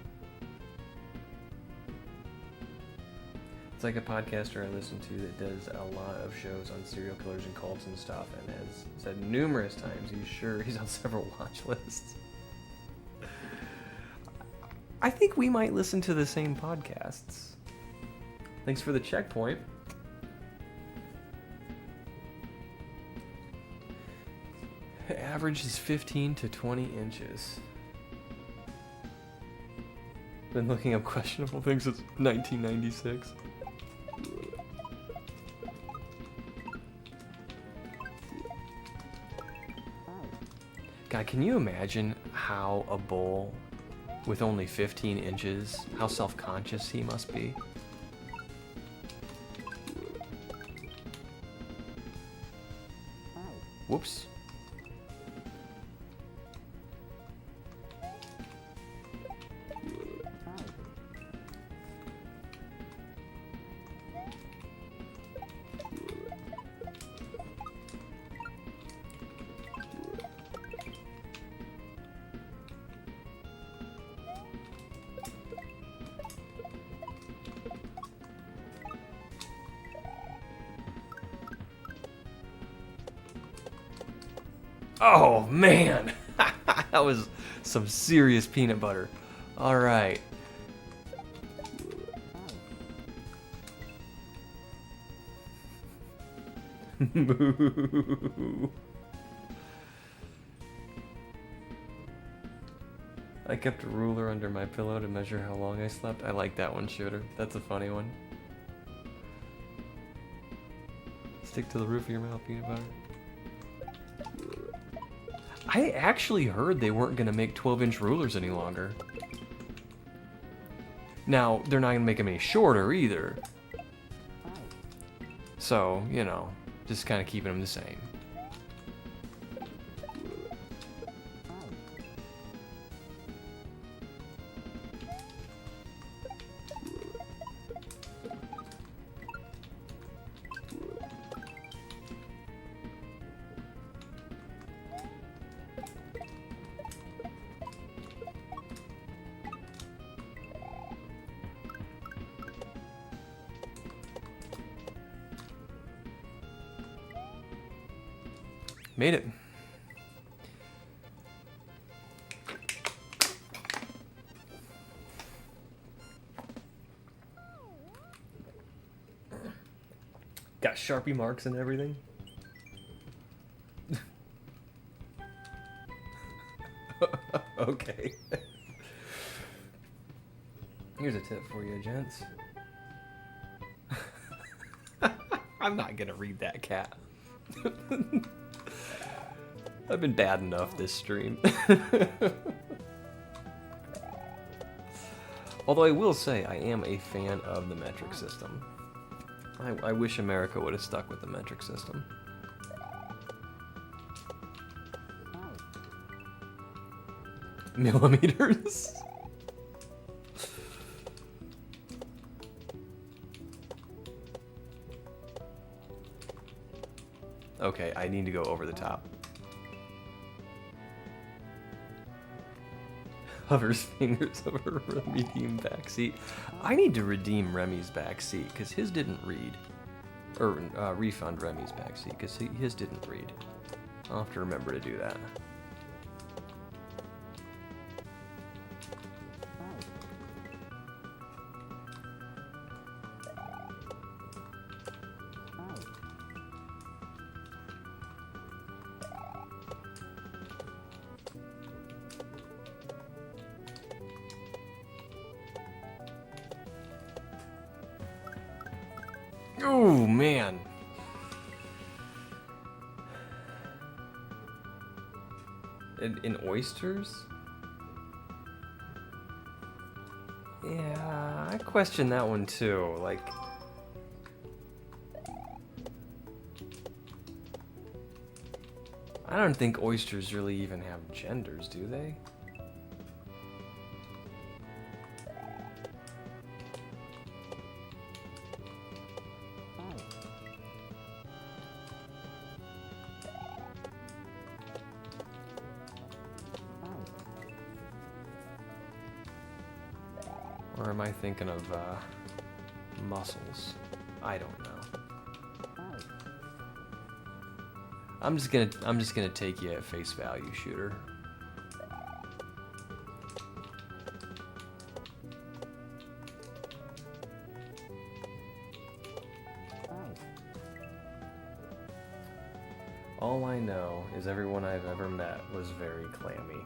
It's like a podcaster I listen to that does a lot of shows on serial killers and cults and stuff, and has said numerous times he's sure he's on several watch lists. I think we might listen to the same podcasts. Thanks for the checkpoint. Average is 15 to 20 inches. Been looking up questionable things since 1996. God, can you imagine how a bull with only 15 inches, how self-conscious he must be? Whoops. Oh, man. That was some serious peanut butter. All right. Moo. I kept a ruler under my pillow to measure how long I slept. I like that one, Shooter. That's a funny one. Stick to the roof of your mouth, peanut butter. I actually heard they weren't going to make 12-inch rulers any longer. Now, they're not going to make them any shorter either. So, you know, just kind of keeping them the same. Made it. Got Sharpie marks and everything. Okay. Here's a tip for you, gents. I'm not gonna read that, cat. I've been bad enough this stream. Although I will say, I am a fan of the metric system. I wish America would have stuck with the metric system. Millimeters? Okay, I need to go over the top. Hovers fingers over redeem backseat. I need to redeem Remy's backseat because his didn't read. Or refund Remy's backseat because his didn't read. I'll have to remember to do that. Oh, man. In oysters? Yeah, I question that one too. Like, I don't think oysters really even have genders, do they? Or am I thinking of muscles? I don't know. I'm just gonna take you at face value, shooter. All I know is everyone I've ever met was very clammy.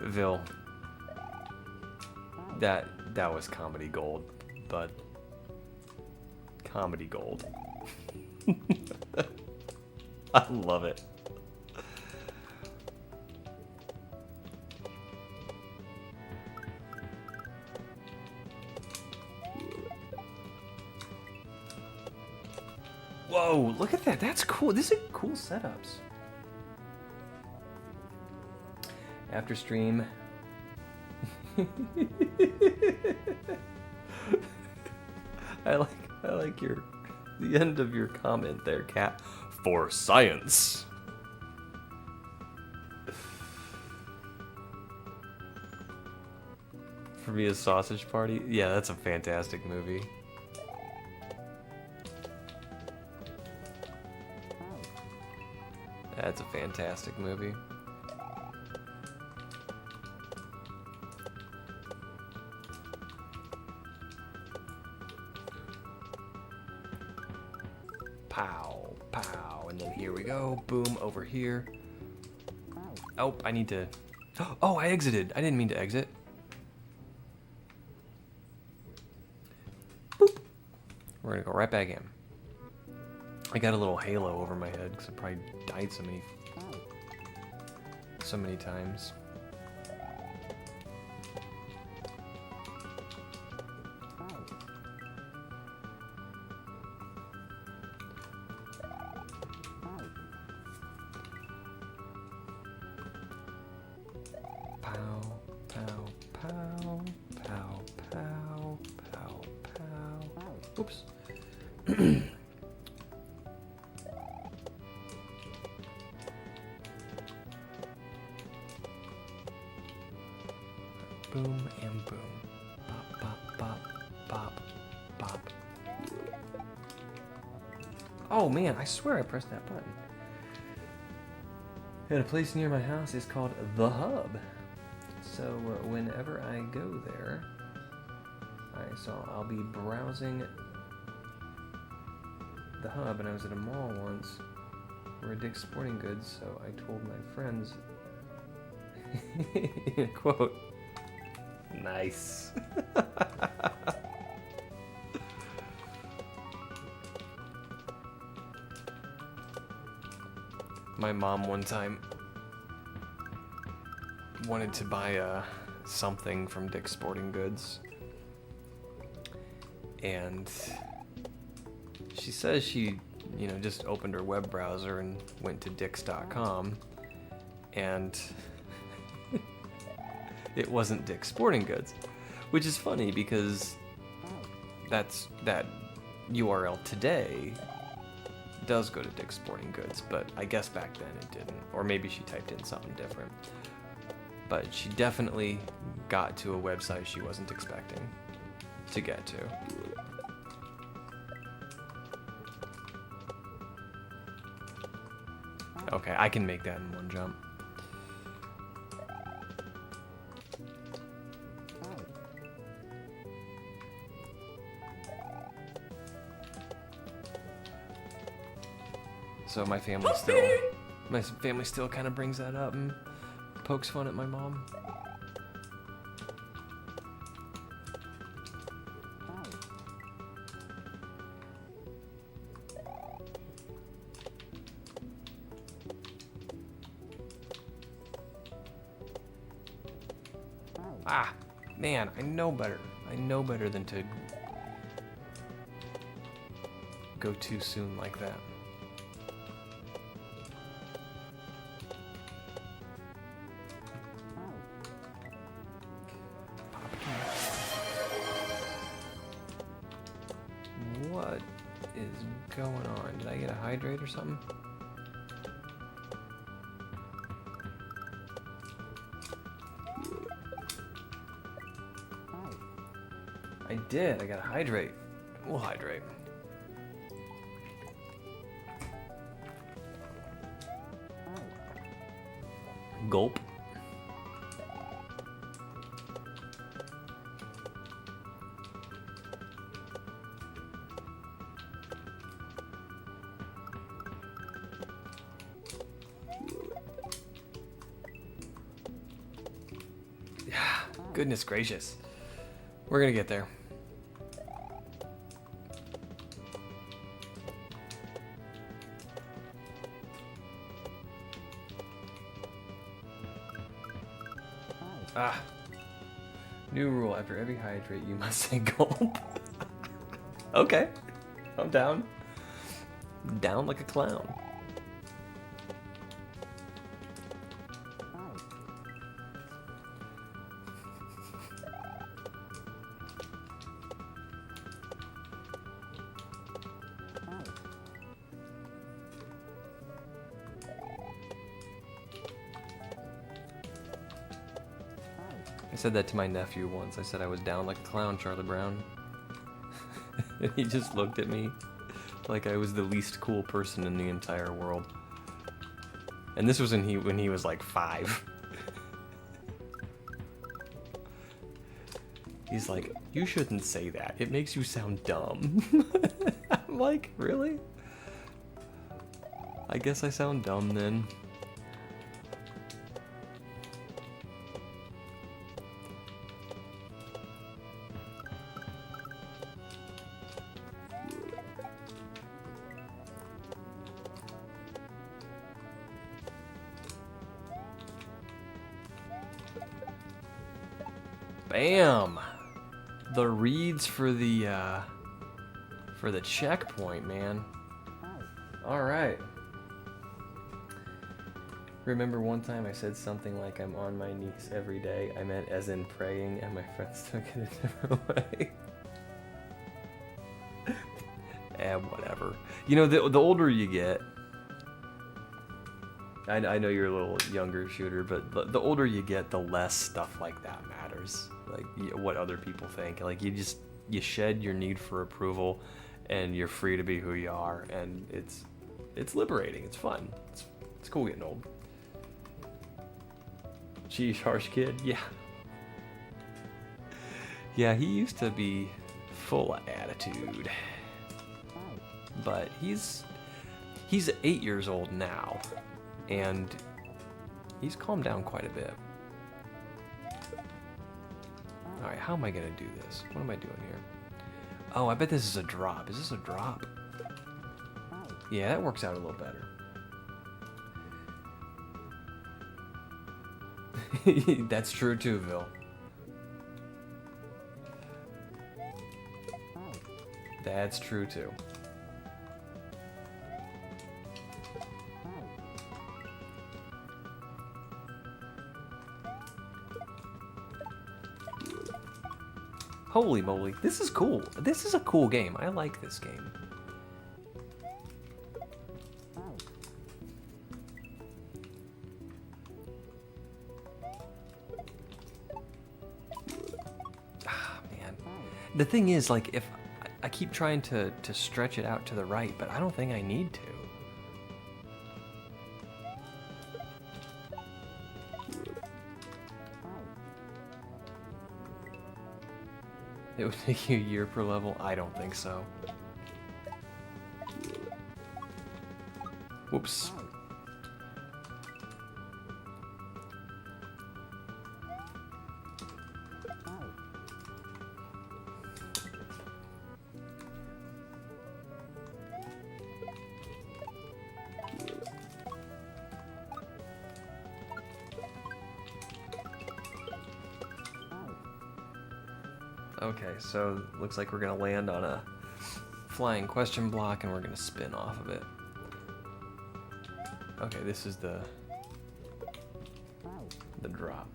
Vil, that was comedy gold, bud. Comedy gold. I love it. Whoa, look at that. That's cool. These are cool setups. After stream. I like the end of your comment there, Cat. For science. For me, a sausage party. Yeah, that's a fantastic movie. That's a fantastic movie. Pow, pow, and then here we go. Boom, over here. Oh, I need to... Oh, I exited. I didn't mean to exit. Boop. We're gonna go right back in. I got a little halo over my head because I probably died so many times. Pow, pow, pow, pow, pow, pow, pow. Oops. Boom and boom. Bop, bop, bop, bop, bop. Oh man, I swear I pressed that button. And a place near my house is called The Hub. So whenever I go there, I'll be browsing The Hub, and I was at a mall once. We're at Dick's Sporting Goods, so I told my friends, quote, nice. My mom one time wanted to buy something from Dick's Sporting Goods, and she says she, just opened her web browser and went to dicks.com, and it wasn't Dick's Sporting Goods, which is funny because that URL today does go to Dick's Sporting Goods, but I guess back then it didn't, or maybe she typed in something different. But she definitely got to a website she wasn't expecting to get to. Okay, I can make that in one jump. So my family still kind of brings that up and pokes fun at my mom. Ah, man, I know better. I know better than to go too soon like that. What is going on? Did I get a hydrate or something? I did. I gotta hydrate. We'll hydrate. Gulp. Goodness gracious. We're gonna get there. Ah. New rule, after every hydrate you must say gulp. Okay. I'm down. Down like a clown. I said that to my nephew once. I said I was down like a clown, Charlie Brown. And he just looked at me like I was the least cool person in the entire world. And this was when he was like 5. He's like, you shouldn't say that. It makes you sound dumb. I'm like, really? I guess I sound dumb then. Bam! The reeds for the checkpoint, man. Alright. Remember one time I said something like I'm on my knees every day. I meant as in praying, and my friends took it a different way. Whatever. You know, the older you get, I know you're a little younger shooter, but the older you get, the less stuff like that matters. Like what other people think. Like you shed your need for approval, and you're free to be who you are, and it's liberating. It's fun. It's cool getting old. Sheesh, harsh kid. Yeah. Yeah, he used to be full of attitude, but he's 8 years old now. And he's calmed down quite a bit. Alright, how am I gonna do this? What am I doing here? Oh, I bet this is a drop. Is this a drop? Yeah, that works out a little better. That's true too, Vil. That's true too. Holy moly, this is cool. This is a cool game. I like this game. Ah, man. The thing is, like, if I keep trying to stretch it out to the right, but I don't think I need to. It would take you a year per level? I don't think so. Whoops. Okay, so looks like we're gonna land on a flying question block and we're gonna spin off of it. Okay, this is the drop.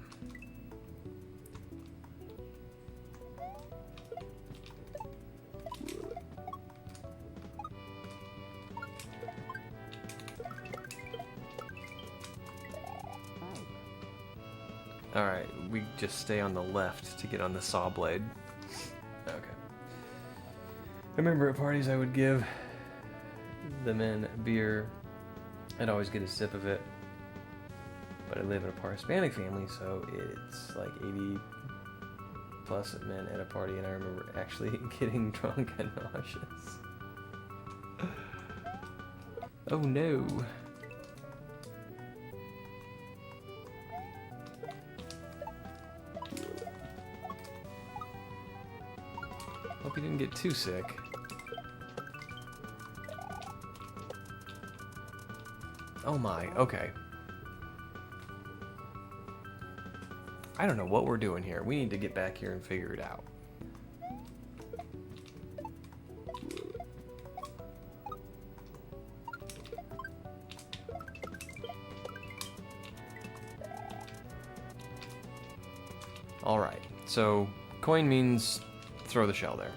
Alright, we just stay on the left to get on the saw blade. Okay. remember at parties I would give the men beer. I'd always get a sip of it. But I live in a part Hispanic family, so it's like 80 plus men at a party, and I remember actually getting drunk and nauseous. Oh no. Hope you didn't get too sick. Oh my, okay. I don't know what we're doing here. We need to get back here and figure it out. Alright, so coin means throw the shell there.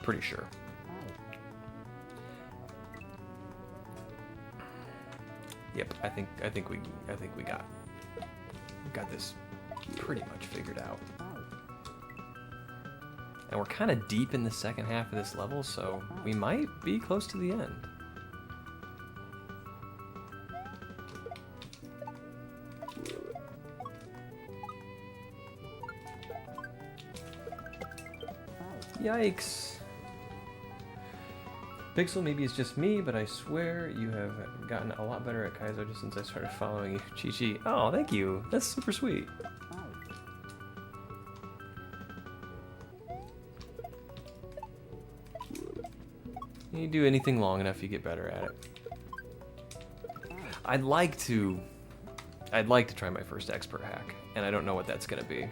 Pretty sure. Yep, I think we got this pretty much figured out. And we're kind of deep in the second half of this level, so we might be close to the end. Yikes. Pixel, maybe it's just me, but I swear you have gotten a lot better at Kaizo just since I started following you. Chi-Chi. Oh, thank you. That's super sweet. You do anything long enough, you get better at it. I'd like to try my first expert hack, and I don't know what that's gonna be. And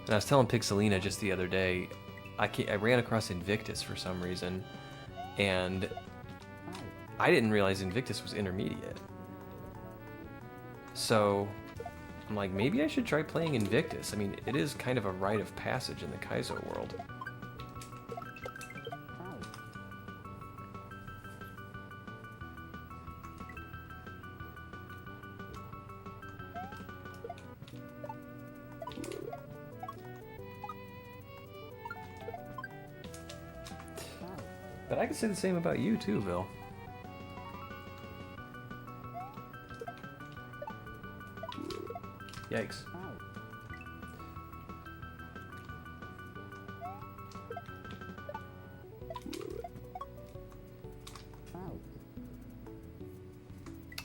I was telling Pixelina just the other day, I ran across Invictus for some reason, and I didn't realize Invictus was intermediate. So I'm like, maybe I should try playing Invictus. I mean, it is kind of a rite of passage in the Kaizo world. But I could say the same about you too, Bill. Yikes.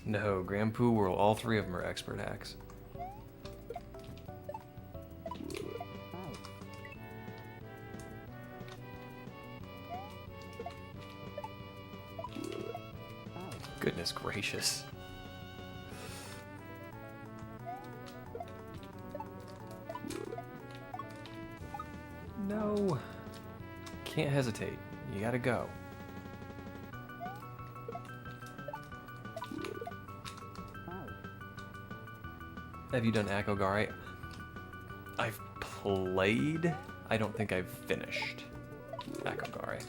No, Grandpoo World, all three of them are expert hacks. Goodness gracious. No. Can't hesitate. You gotta go. Have you done Akogare? I've played. I don't think I've finished Akogare.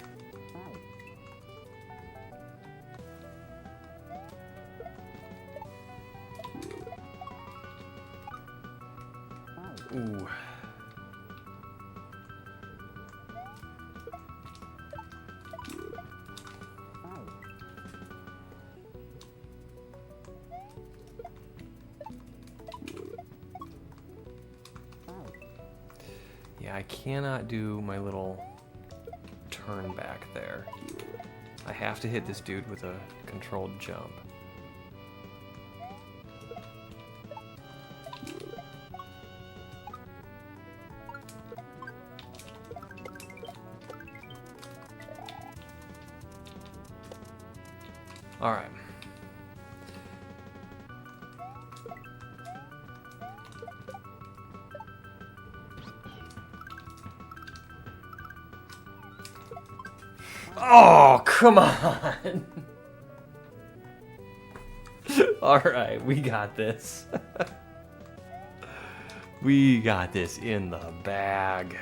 Ooh. Yeah, I cannot do my little turn back there. I have to hit this dude with a controlled jump. All right. Oh, come on. All right, we got this. We got this in the bag.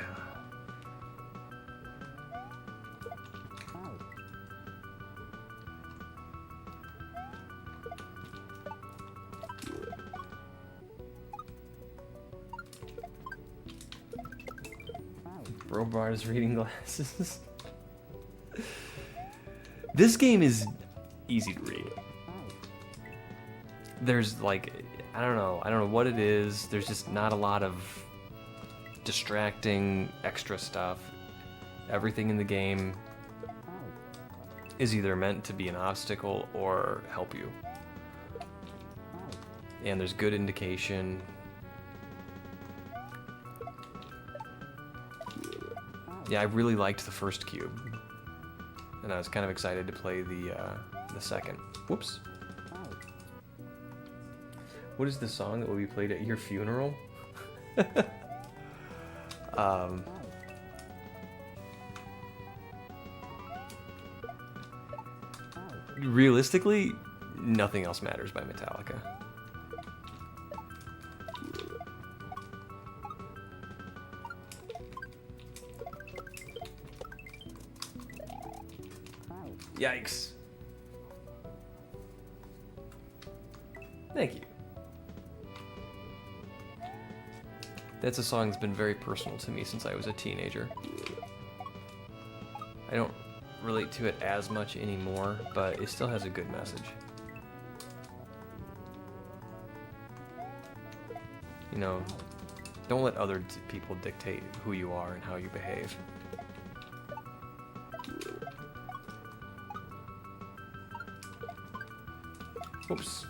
Robar's reading glasses. This game is easy to read. There's like, I don't know what it is. There's just not a lot of distracting extra stuff. Everything in the game is either meant to be an obstacle or help you. And there's good indication. Yeah, I really liked the first cube. And I was kind of excited to play the second. Whoops. What is the song that will be played at your funeral? Realistically, Nothing Else Matters by Metallica. Yikes. Thank you. That's a song that's been very personal to me since I was a teenager. I don't relate to it as much anymore, but it still has a good message. You know, don't let other people dictate who you are and how you behave. Oops.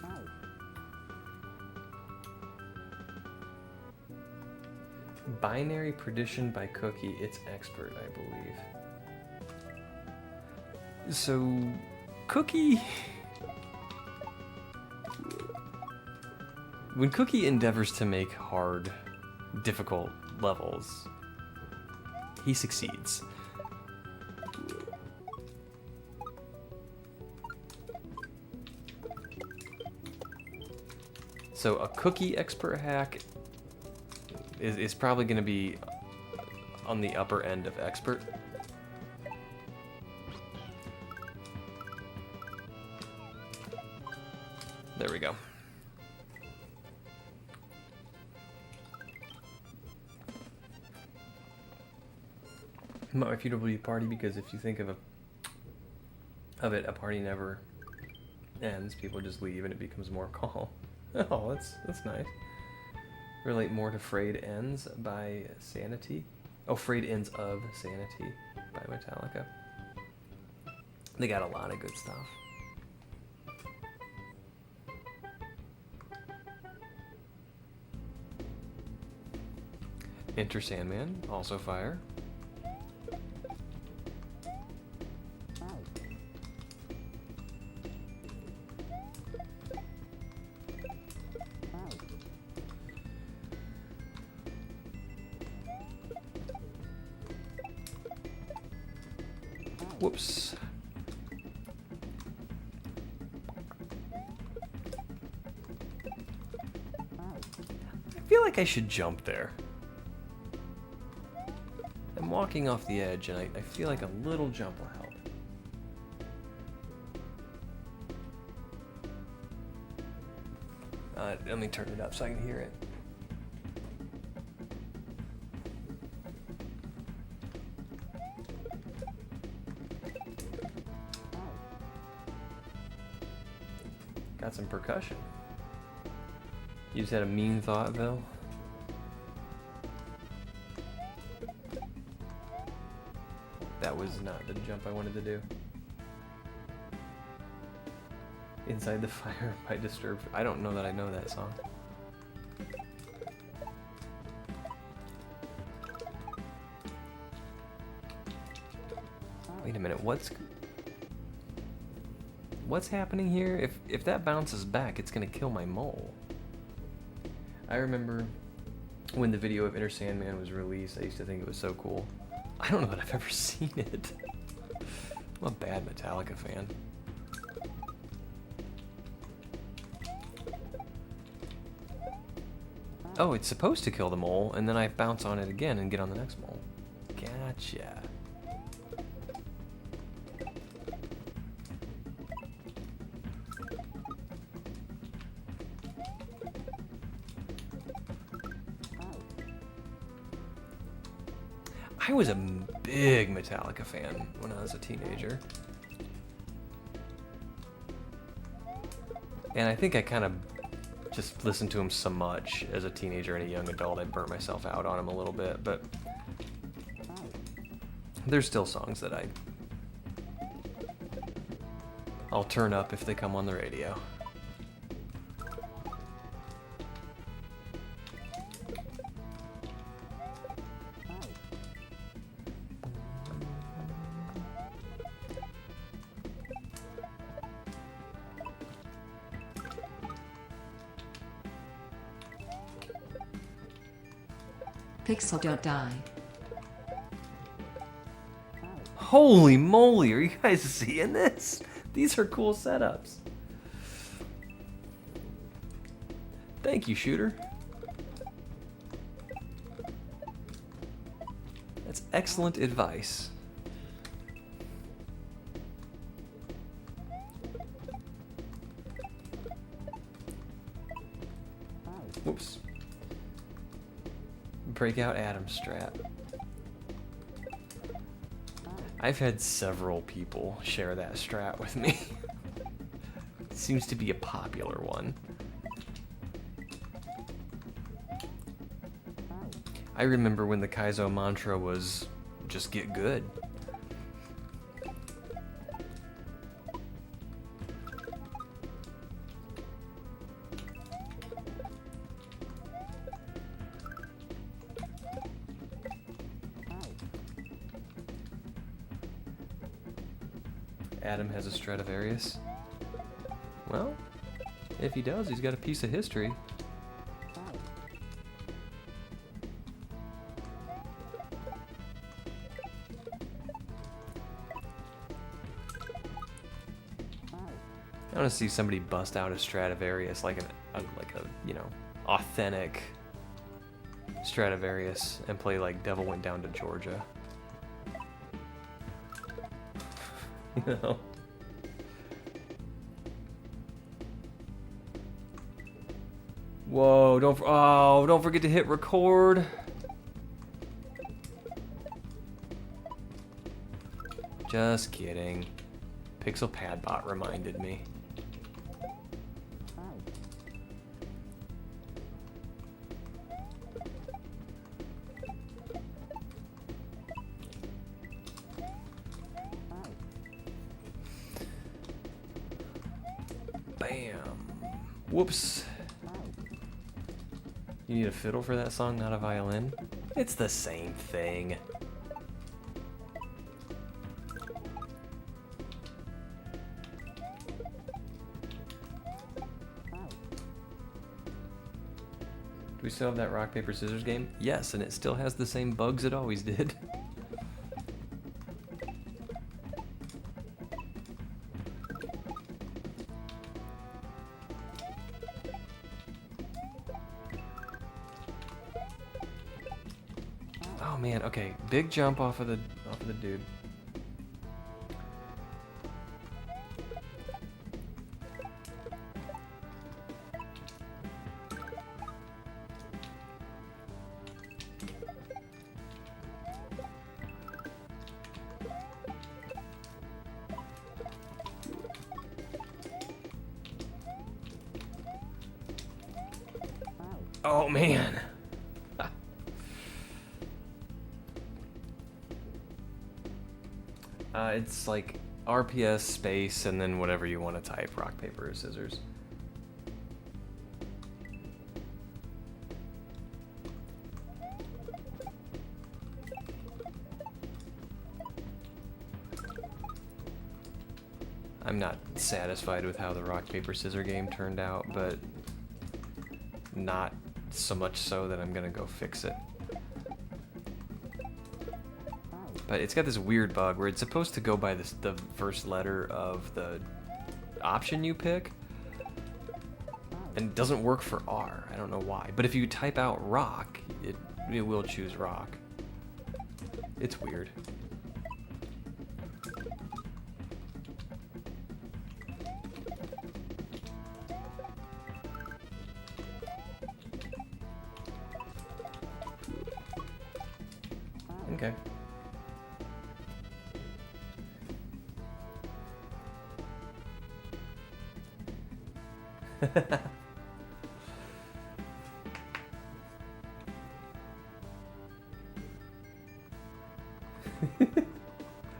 Binary Perdition by Cookie, it's expert, I believe. So, Cookie... When Cookie endeavors to make hard, difficult levels, he succeeds. So a Cookie expert hack is probably going to be on the upper end of expert. There we go. Not refutable party, because if you think of a party never ends. People just leave and it becomes more calm. Oh, that's nice. Relate more to Frayed Ends by Sanity. Oh, Frayed Ends of Sanity by Metallica. They got a lot of good stuff. Enter Sandman, also fire. Whoops. I feel like I should jump there. I'm walking off the edge and I feel like a little jump will help. Let me turn it up so I can hear it. Got some percussion. You just had a mean thought, Bill? That was not the jump I wanted to do. Inside the Fire by Disturbed. I don't know that I know that song. Wait a minute, what's happening here? If that bounces back, it's gonna kill my mole. I remember when the video of Enter Sandman was released, I used to think it was so cool. I don't know that I've ever seen it. I'm a bad Metallica fan. Oh, it's supposed to kill the mole, and then I bounce on it again and get on the next mole. Gotcha. I was a big Metallica fan when I was a teenager. And I think I kind of just listened to him so much as a teenager and a young adult, I burnt myself out on him a little bit, but there's still songs that I'll turn up if they come on the radio. Pixel don't die. Holy moly, are you guys seeing this? These are cool setups. Thank you, Shooter. That's excellent advice. Whoops. Breakout Adam strat. I've had several people share that strat with me. It seems to be a popular one. I remember when the Kaizo mantra was just get good. Adam has a Stradivarius. Well, if he does, he's got a piece of history. I want to see somebody bust out a Stradivarius like a you know, authentic Stradivarius and play like Devil Went Down to Georgia. You know? Whoa, don't forget to hit record. Just kidding. PixelPadlock reminded me. Bam. Whoops. You need a fiddle for that song, not a violin? It's the same thing. Do we still have that rock, paper, scissors game? Yes, and it still has the same bugs it always did. Oh man, okay, big jump off of the dude. Oh man. It's like RPS space and then whatever you want to type, rock, paper, or scissors. I'm not satisfied with how the rock, paper, scissors game turned out, but not so much so that I'm gonna go fix it. But it's got this weird bug where it's supposed to go by the first letter of the option you pick, and it doesn't work for R. I don't know why. But if you type out rock, it will choose rock. It's weird. Okay.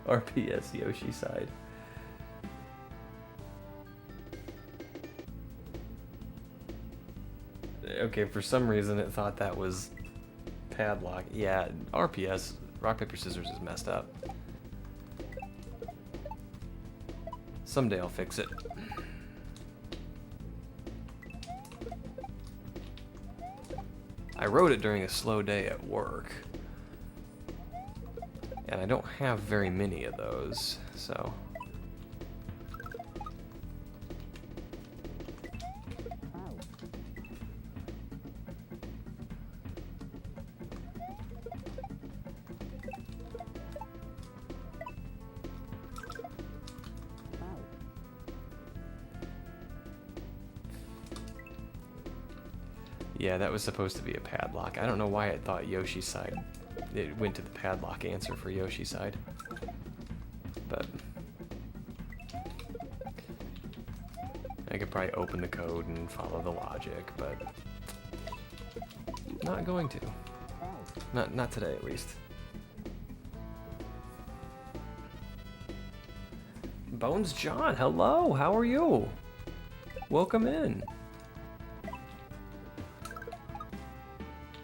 RPS Yoshi side. Okay, for some reason it thought that was padlock. Yeah, RPS, rock, paper, scissors is messed up. Someday I'll fix it. I wrote it during a slow day at work. And I don't have very many of those, so... Yeah, that was supposed to be a padlock. I don't know why it thought Yoshi's side. It went to the padlock answer for Yoshi's side. But I could probably open the code and follow the logic, but not going to. Not today, at least. Bones John, hello. How are you? Welcome in.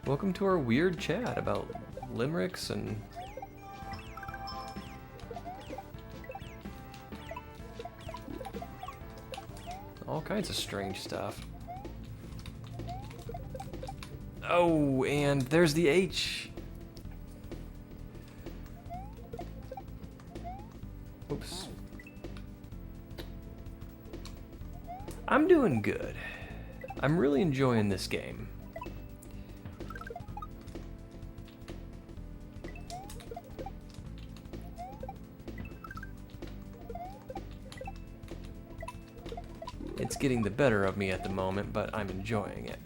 Welcome to our weird chat about limericks and all kinds of strange stuff. Oh, and there's the H. Oops. I'm doing good. I'm really enjoying this game. It's getting the better of me at the moment, but I'm enjoying it.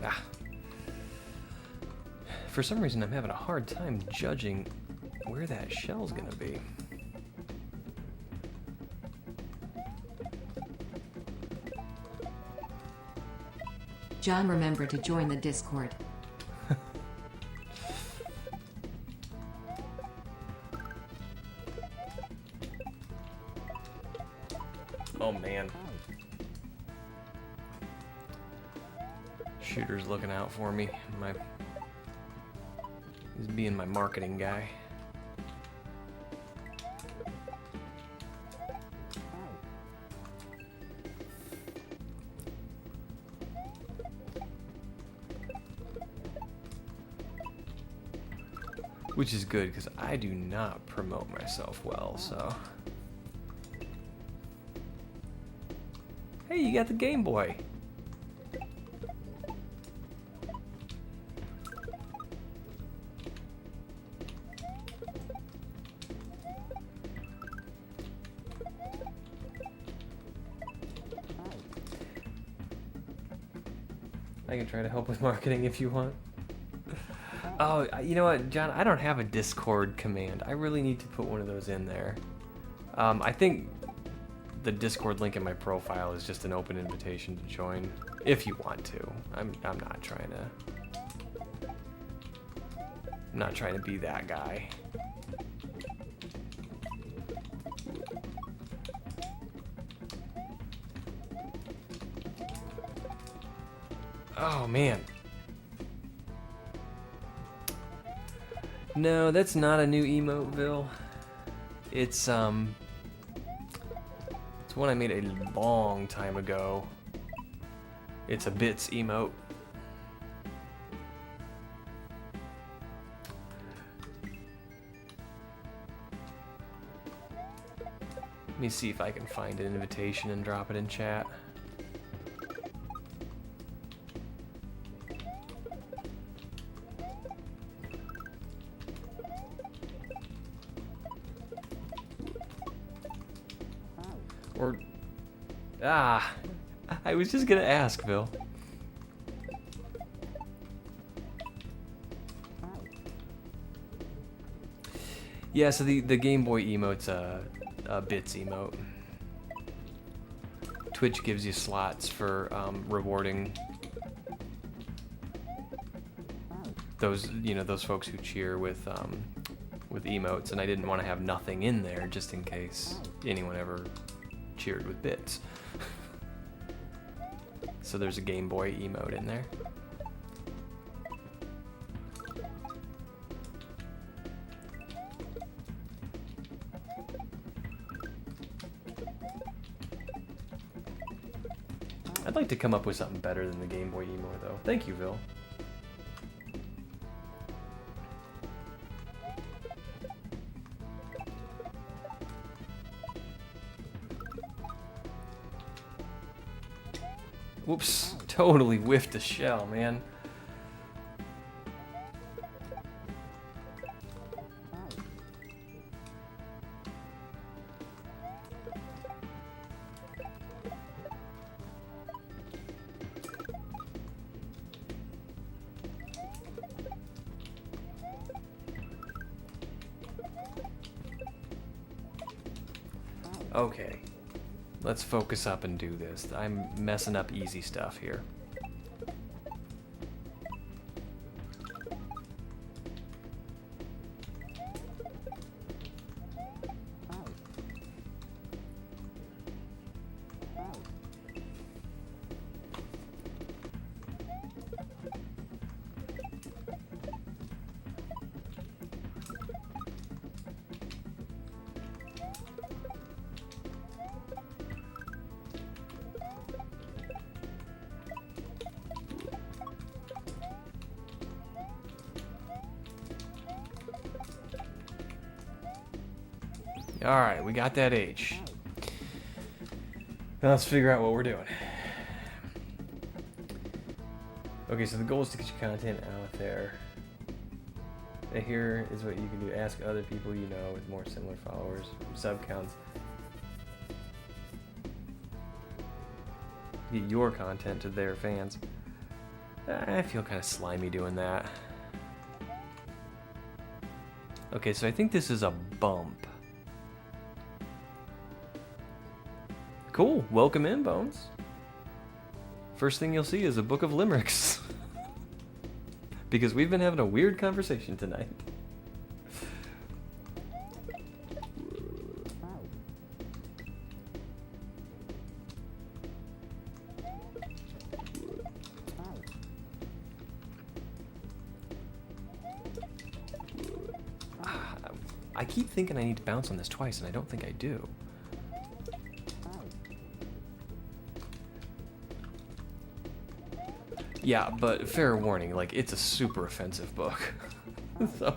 Ah. For some reason, I'm having a hard time judging where that shell's gonna be. John, remember to join the Discord. Oh man. Shooter's looking out for me. He's being my marketing guy. Which is good, because I do not promote myself well, so... Hey, you got the Game Boy! I can try to help with marketing if you want. Oh, you know what, John? I don't have a Discord command. I really need to put one of those in there. I think the Discord link in my profile is just an open invitation to join, if you want to. I'm not trying to be that guy. Oh man. No, that's not a new emote-ville. It's one I made a long time ago. It's a bits emote. Let me see if I can find an invitation and drop it in chat. Ah, I was just gonna ask, Bill. Yeah, so the Game Boy emote's a bits emote. Twitch gives you slots for rewarding those, you know, those folks who cheer with emotes, and I didn't want to have nothing in there just in case anyone ever cheered with bits. So there's a Game Boy emote in there. I'd like to come up with something better than the Game Boy emote, though. Thank you, Bill. Whoops, totally whiffed the shell, man. Okay, let's focus up and do this. I'm messing up easy stuff here. Alright, we got that H. Now let's figure out what we're doing. Okay, so the goal is to get your content out there. And here is what you can do. Ask other people you know with more similar followers, sub counts. Get your content to their fans. I feel kind of slimy doing that. Okay, so I think this is a bump. Cool, welcome in, Bones. First thing you'll see is a book of limericks. Because we've been having a weird conversation tonight. I keep thinking I need to bounce on this twice, and I don't think I do. Yeah, but fair warning, like, it's a super offensive book. So...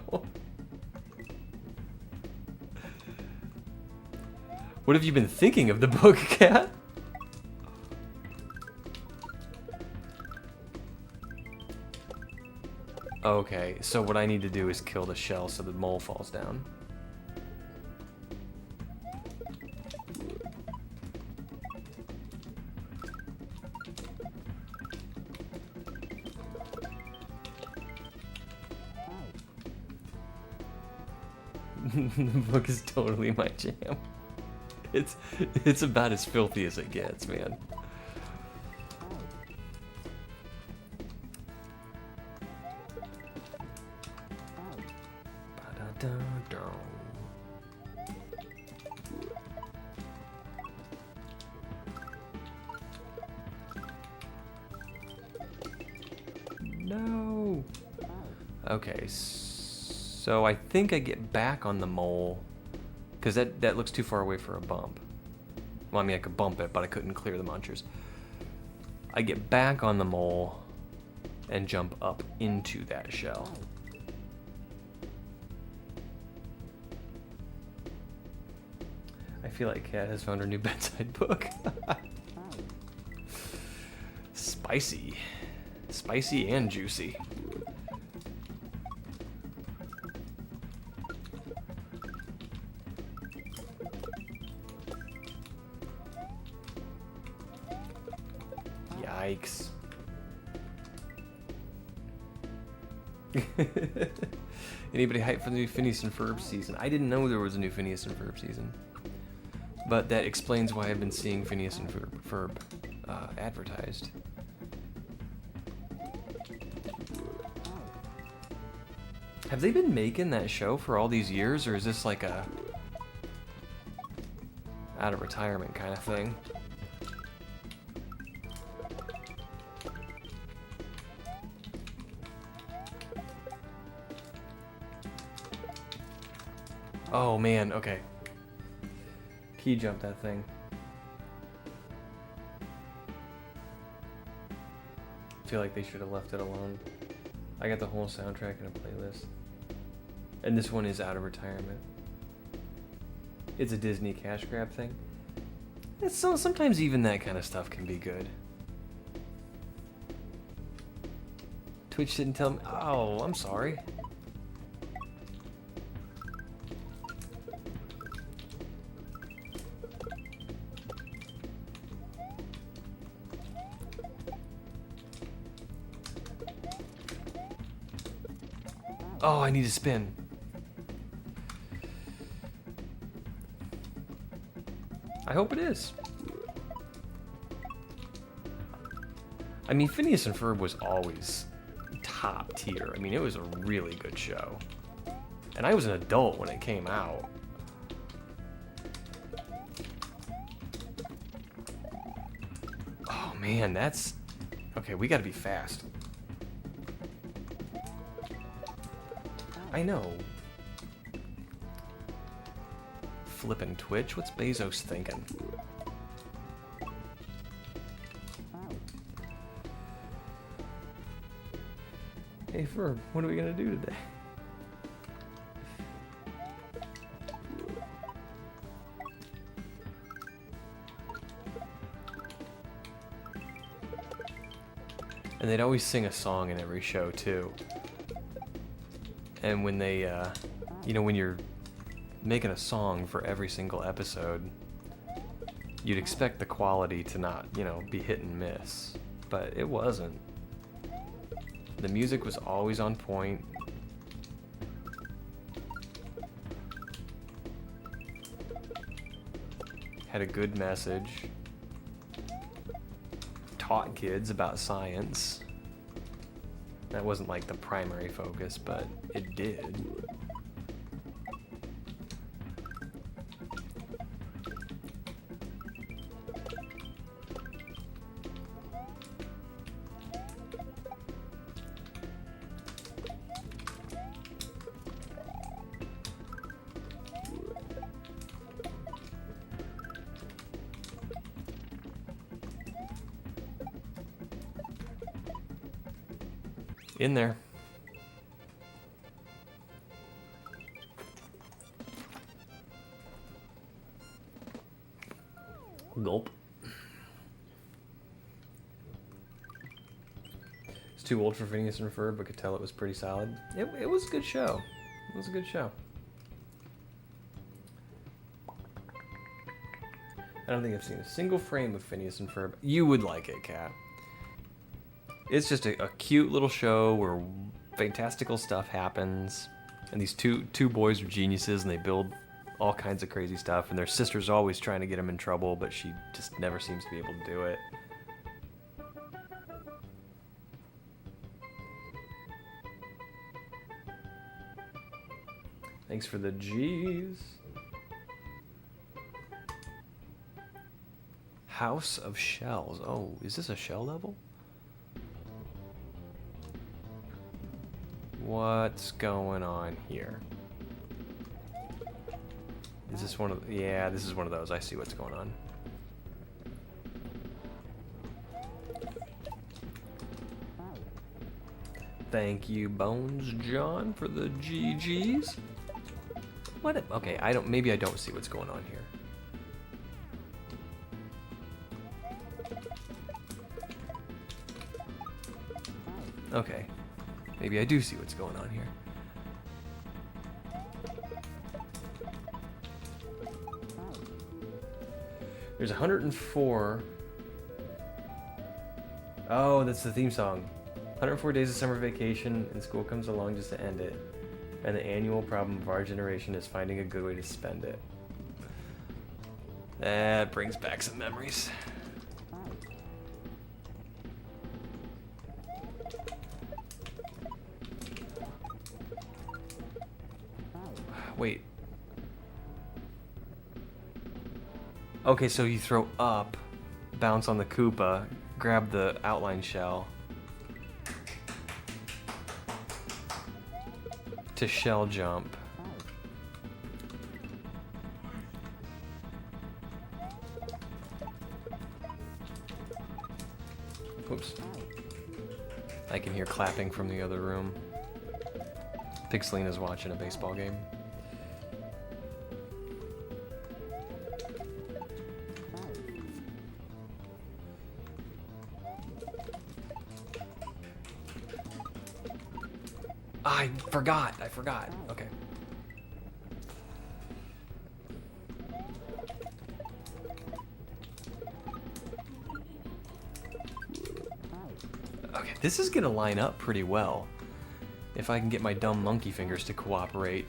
What have you been thinking of the book, Cat? Okay, so what I need to do is kill the shell so the mole falls down. The book is totally my jam. It's about as filthy as it gets, man. No. Okay, so I think I get back on the mole, because that looks too far away for a bump. Well, I mean, I could bump it, but I couldn't clear the munchers. I get back on the mole and jump up into that shell. I feel like Kat has found her new bedside book. Spicy. Spicy and juicy. Yikes. Anybody hyped for the new Phineas and Ferb season? I didn't know there was a new Phineas and Ferb season. But that explains why I've been seeing Phineas and Ferb advertised. Have they been making that show for all these years, or is this like a out of retirement kind of thing? Oh man, okay. Key jump that thing. I feel like they should have left it alone. I got the whole soundtrack in a playlist. And this one is out of retirement. It's a Disney cash grab thing. It's so sometimes even that kind of stuff can be good. Twitch didn't tell me. Oh, I'm sorry. Oh, I need to spin. I hope it is. I mean, Phineas and Ferb was always top tier. I mean, it was a really good show. And I was an adult when it came out. Oh man, that's... Okay, we gotta be fast. I know. Flippin' Twitch? What's Bezos thinking? Hey Ferb, what are we gonna do today? And they'd always sing a song in every show too. And when they, you know, when you're making a song for every single episode, you'd expect the quality to not, you know, be hit and miss. But it wasn't. The music was always on point. Had a good message. Taught kids about science. That wasn't like the primary focus, but it did. In there. Gulp. It's too old for Phineas and Ferb, but could tell it was pretty solid. It was a good show. It was a good show. I don't think I've seen a single frame of Phineas and Ferb. You would like it, Kat. It's just a cute little show where fantastical stuff happens, and these two boys are geniuses, and they build all kinds of crazy stuff, and their sister's always trying to get them in trouble, but she just never seems to be able to do it. Thanks for the G's. House of Shells. Oh, is this a shell level? What's going on here? Is this one of... Yeah, this is one of those. I see what's going on. Thank you, Bones John, for the GGs. What? Okay, I don't... Maybe I don't see what's going on here. Okay. Maybe I do see what's going on here. There's 104 Oh, that's the theme song. 104 days of summer vacation, and school comes along just to end it. And the annual problem of our generation is finding a good way to spend it. That brings back some memories. Wait. Okay, so you throw up, bounce on the Koopa, grab the outline shell to shell jump. Oops. I can hear clapping from the other room. Pixelina's watching a baseball game. I forgot. Okay. Okay, this is gonna line up pretty well. If I can get my dumb monkey fingers to cooperate.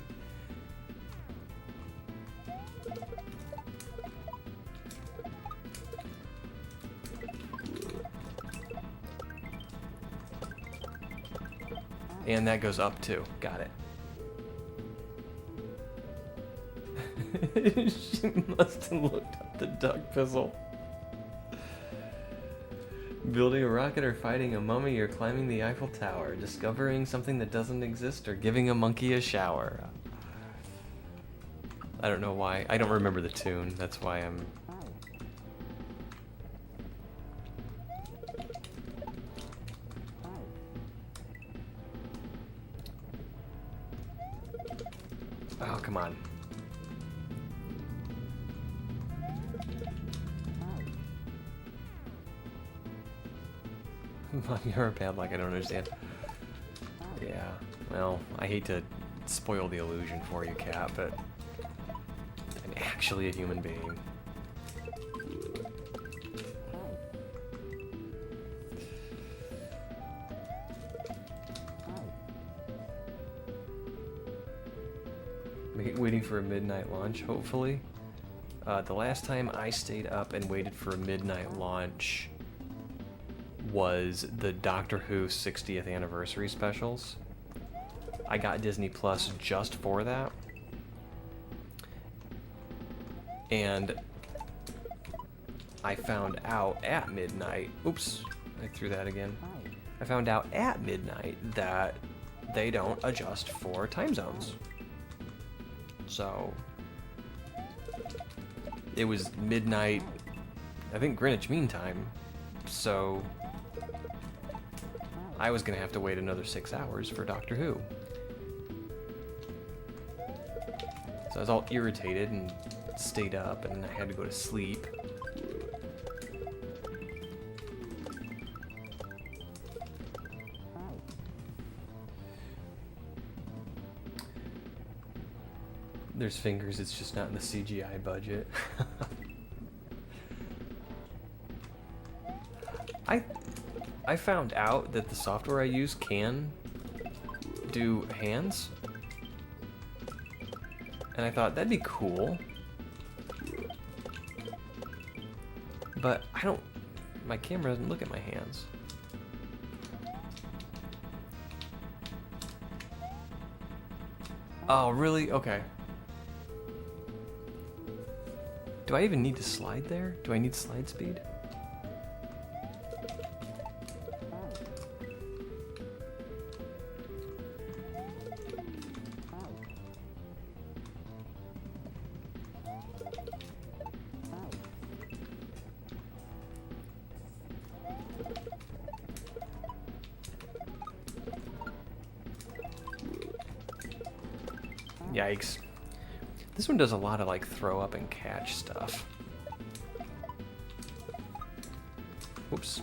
And that goes up too. Got it. She must have looked up the duck pizzle. Building a rocket or fighting a mummy or climbing the Eiffel Tower. Discovering something that doesn't exist or giving a monkey a shower. I don't know why. I don't remember the tune. That's why I'm... Oh, come on. You're a padlock, I don't understand. Yeah, well, I hate to spoil the illusion for you, Cat, but I'm actually a human being. Waiting for a midnight launch, hopefully. The last time I stayed up and waited for a midnight launch was the Doctor Who 60th anniversary specials. I got Disney Plus just for that. And I found out at midnight, oops, I threw that again. I found out at midnight that they don't adjust for time zones. So it was midnight, I think Greenwich Mean Time. So I was gonna have to wait another 6 hours for Doctor Who. So I was all irritated and stayed up, and I had to go to sleep. There's fingers, it's just not in the CGI budget. I found out that the software I use can do hands. And I thought that'd be cool. But my camera doesn't look at my hands. Oh, really? Okay. Do I even need to slide there? Do I need slide speed? Yikes. This one does a lot of like throw up and catch stuff. Oops.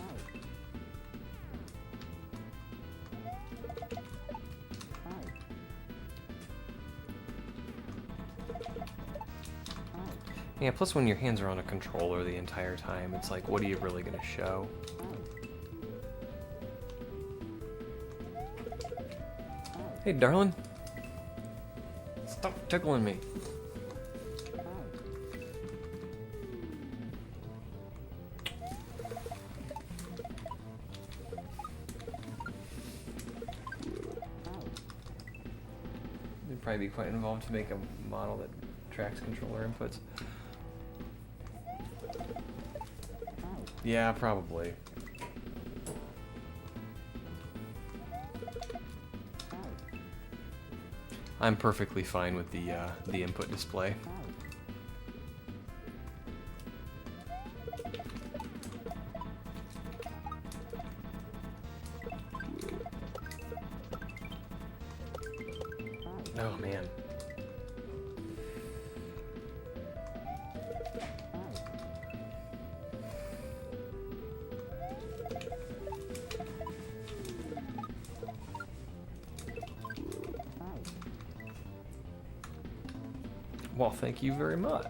Yeah, plus when your hands are on a controller the entire time, it's like, what are you really gonna show? Hey, darling. Stop tickling me. It'd probably be quite involved to make a model that tracks controller inputs. Yeah, probably. I'm perfectly fine with the input display. Oh man. Well, thank you very much.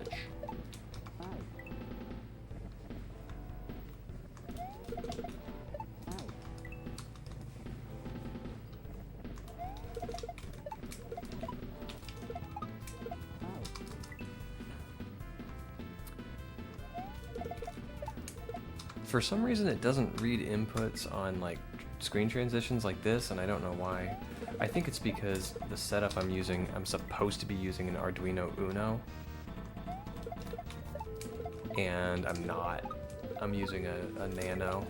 For some reason, it doesn't read inputs on like screen transitions like this, and I don't know why. I think it's because the setup I'm using, I'm supposed to be using an Arduino Uno, and I'm not. I'm using a Nano.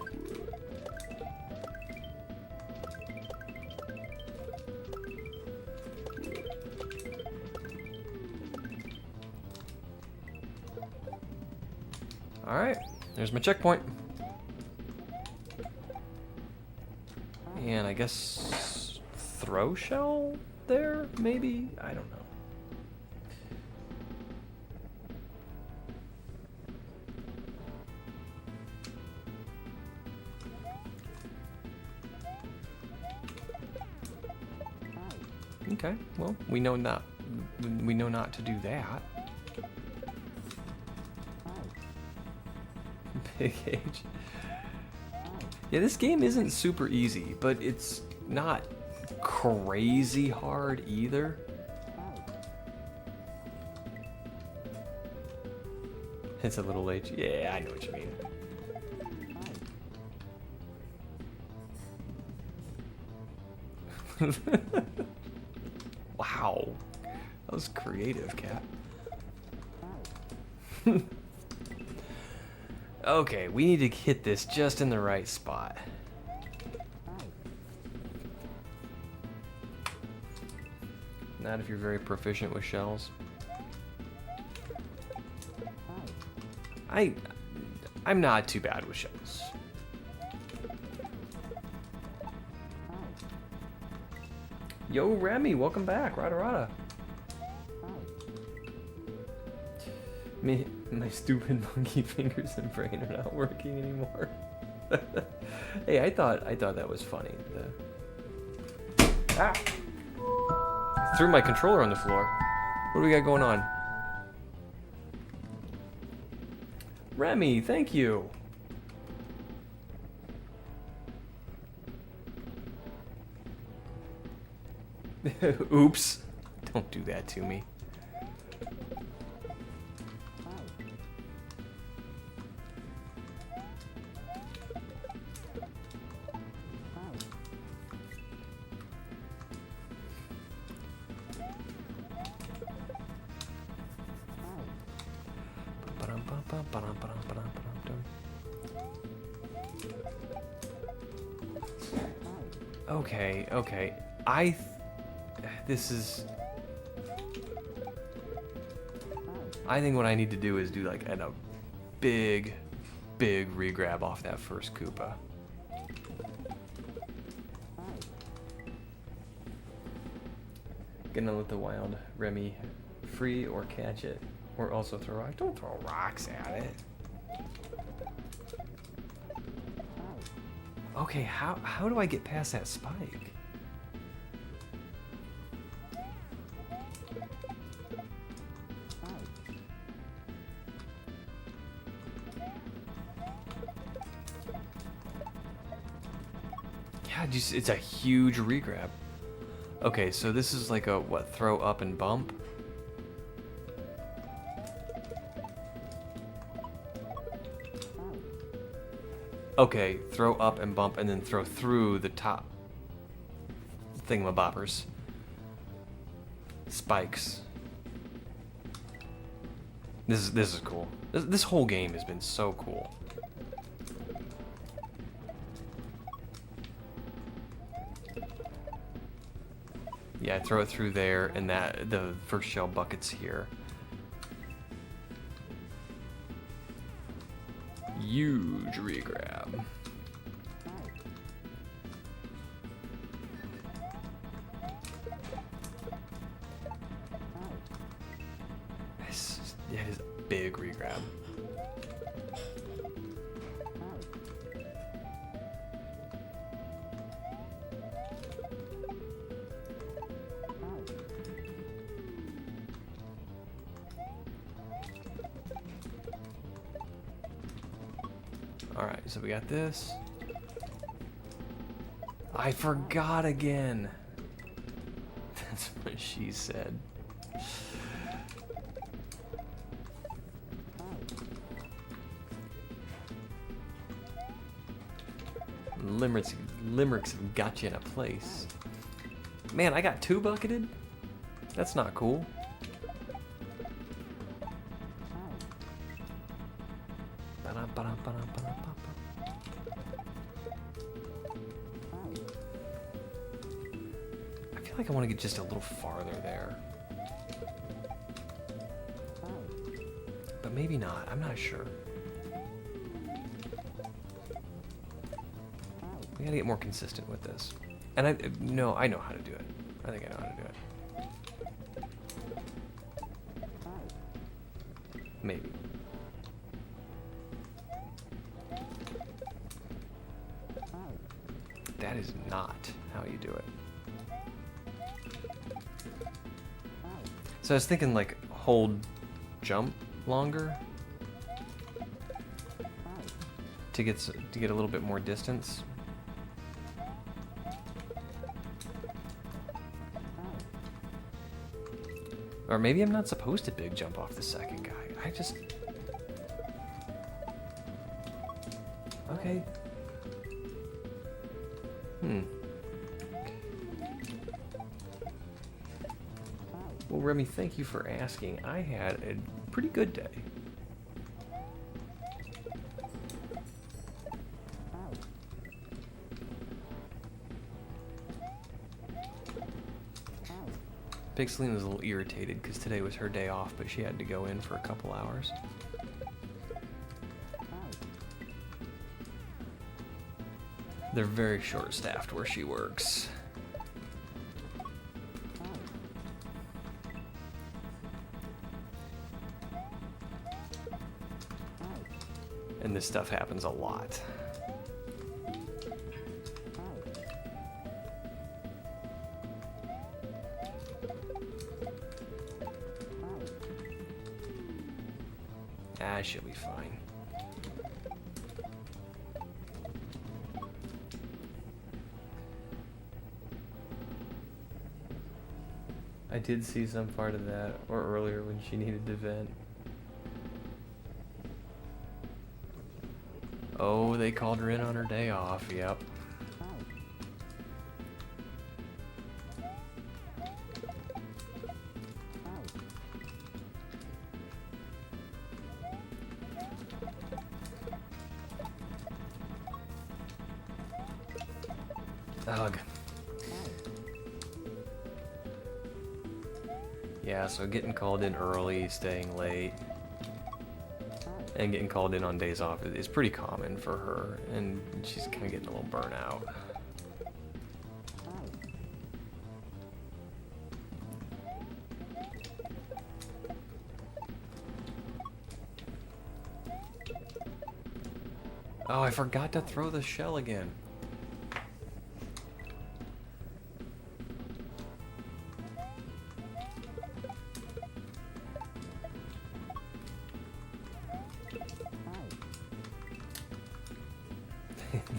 All right, there's my checkpoint. And I guess throw shell there, maybe? I don't know. Okay, well, we know not to do that. Big age. Yeah, this game isn't super easy, but it's not crazy hard either. It's a little late. Yeah, I know what you mean. Wow. That was creative, Cat. Okay, we need to hit this just in the right spot. Not if you're very proficient with shells. I'm not too bad with shells. Yo, Remy, welcome back. Rada rada. My stupid monkey fingers and brain are not working anymore. Hey, I thought that was funny. Threw my controller on the floor. What do we got going on? Remy, thank you. Oops. Don't do that to me. Okay. I think what I need to do is do like a big regrab off that first Koopa. Gonna let the wild Remy free or catch it, or also throw rocks. Don't throw rocks at it. Okay, how do I get past that spike? Yeah, it's a huge regrab. Okay, so this is like a, what, throw up and bump? Okay, throw up and bump and then throw through the top thingamabobbers. Spikes. This is cool. This whole game has been so cool. Yeah, throw it through there, and that the first shell bucket's here. Huge regrab. That is a big regrab. Alright, so we got this. I forgot again. That's what she said. Limericks have got you in a place. Man, I got 2 bucketed? That's not cool. I feel like I want to get just a little farther there. But maybe not. I'm not sure. We gotta get more consistent with this. And I know how to do it. I think I know how to do it. Maybe. That is not how you do it. So I was thinking like hold jump longer to get a little bit more distance. Or maybe I'm not supposed to big jump off the second guy. I just... Okay. Well, Remy, thank you for asking. I had a pretty good day. Pixeline was a little irritated because today was her day off, but she had to go in for a couple hours. They're very short-staffed where she works. And this stuff happens a lot. She'll be fine. I did see some part of that, or earlier when she needed to vent. Oh, they called her in on her day off, yep. Ugh. Yeah, so getting called in early, staying late, and getting called in on days off is pretty common for her, and she's kind of getting a little burnout. Oh, I forgot to throw the shell again.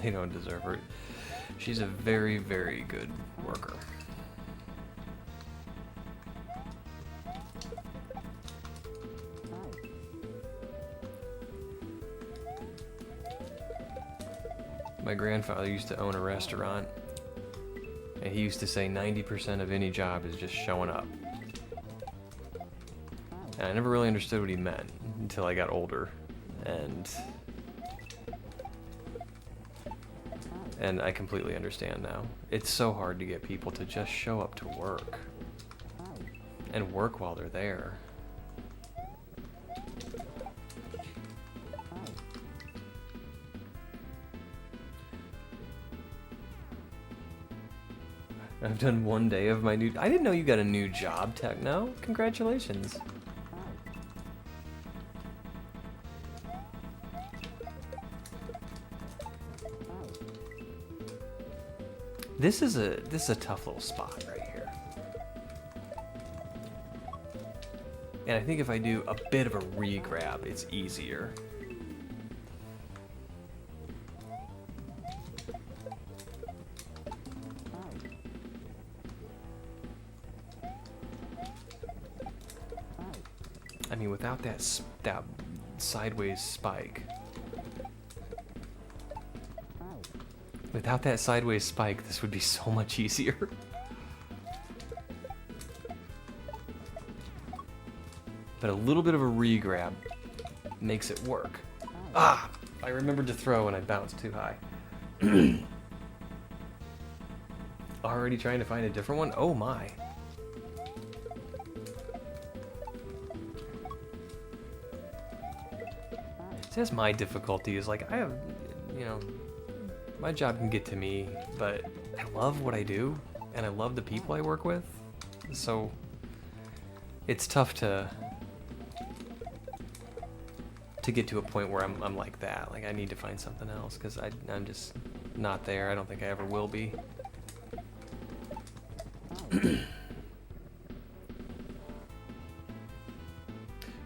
They don't deserve her. She's a very, very good worker. My grandfather used to own a restaurant, and he used to say 90% of any job is just showing up. And I never really understood what he meant until I got older, and I completely understand now. It's so hard to get people to just show up to work and work while they're there. I've done 1 day of my new... I didn't know you got a new job, Techno. Congratulations. This is a tough little spot right here. And I think if I do a bit of a re-grab, it's easier. I mean, without that sideways spike. Without that sideways spike, this would be so much easier. But a little bit of a re-grab makes it work. Ah! I remembered to throw and I bounced too high. Already trying to find a different one? Oh my. So that's my difficulty, is like, I have, you know, my job can get to me, but I love what I do, and I love the people I work with, so it's tough to get to a point where I'm like that. Like, I need to find something else, because I'm just not there. I don't think I ever will be.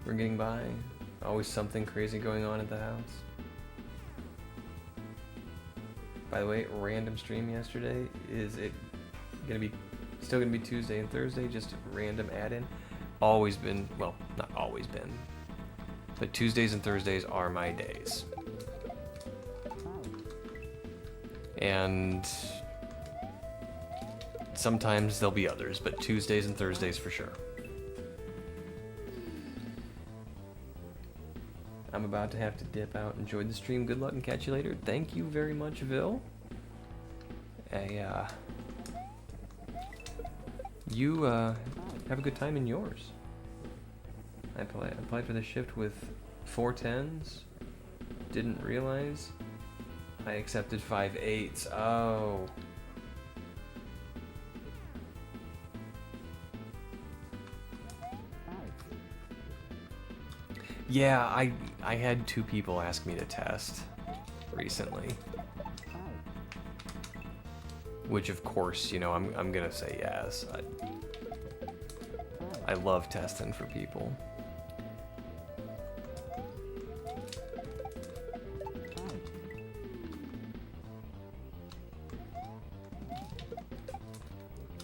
We're getting by. Always something crazy going on at the house. By the way, random stream yesterday. Is it gonna be still gonna be Tuesday and Thursday? Just random add-in. Always been, well, not always been, but Tuesdays and Thursdays are my days. And sometimes there'll be others, but Tuesdays and Thursdays for sure. I'm about to have to dip out. Enjoyed the stream. Good luck and catch you later. Thank you very much, Vil. You have a good time in yours. I applied for the shift with 4 10s. Didn't realize I accepted 5 8s. Oh. Yeah, I had 2 people ask me to test recently. Which, of course, you know, I'm gonna say yes. I love testing for people.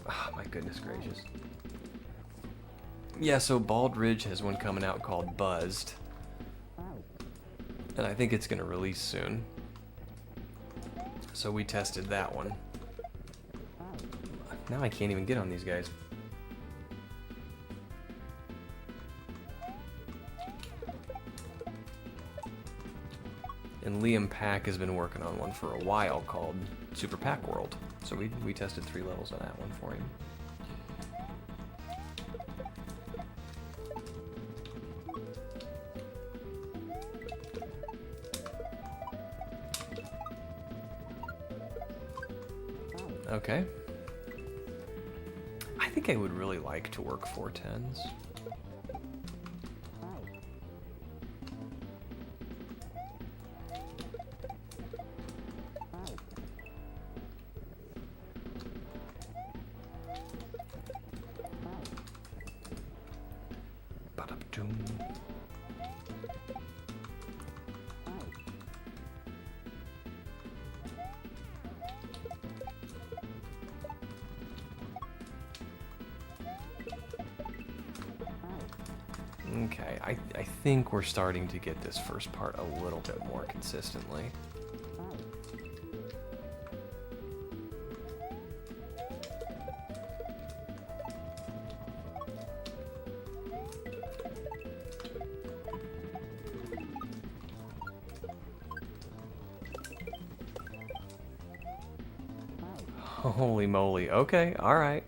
Oh, my goodness gracious. Yeah, so Bald Ridge has one coming out called Buzzed. And I think it's gonna release soon. So we tested that one. Now I can't even get on these guys. And Liam Pack has been working on one for a while called Super Pack World. So we tested 3 levels on that one for him. Okay. I think I would really like to work 4 10s. Ba-da-ba-doom. Okay, I think we're starting to get this first part a little bit more consistently. Holy moly. Okay, alright.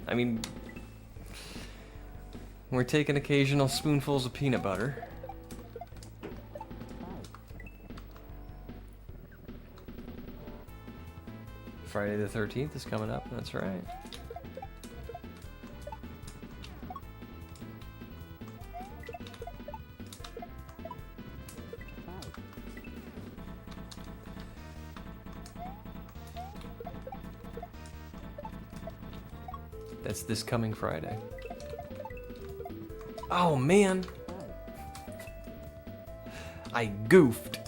I mean, we're taking occasional spoonfuls of peanut butter. Friday the 13th is coming up, that's right. That's this coming Friday. Oh man! I goofed.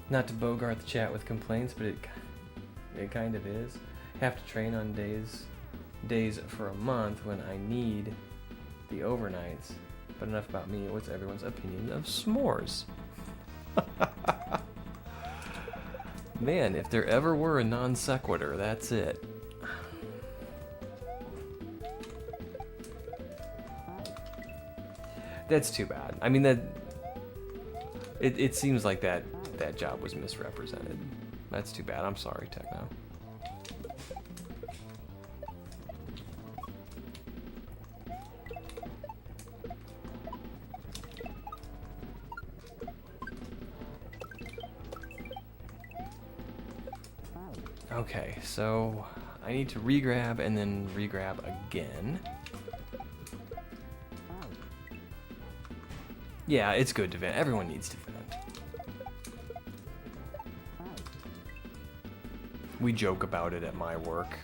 Not to bogart the chat with complaints, but it kind of is. Have to train on days for a month when I need the overnights. But enough about me. What's everyone's opinion of s'mores? Man, if there ever were a non sequitur, that's it. That's too bad. I mean, it seems like that job was misrepresented. That's too bad. I'm sorry, Techno. Okay, so I need to regrab and then regrab again. Yeah, it's good to vent. Everyone needs to vent. We joke about it at my work.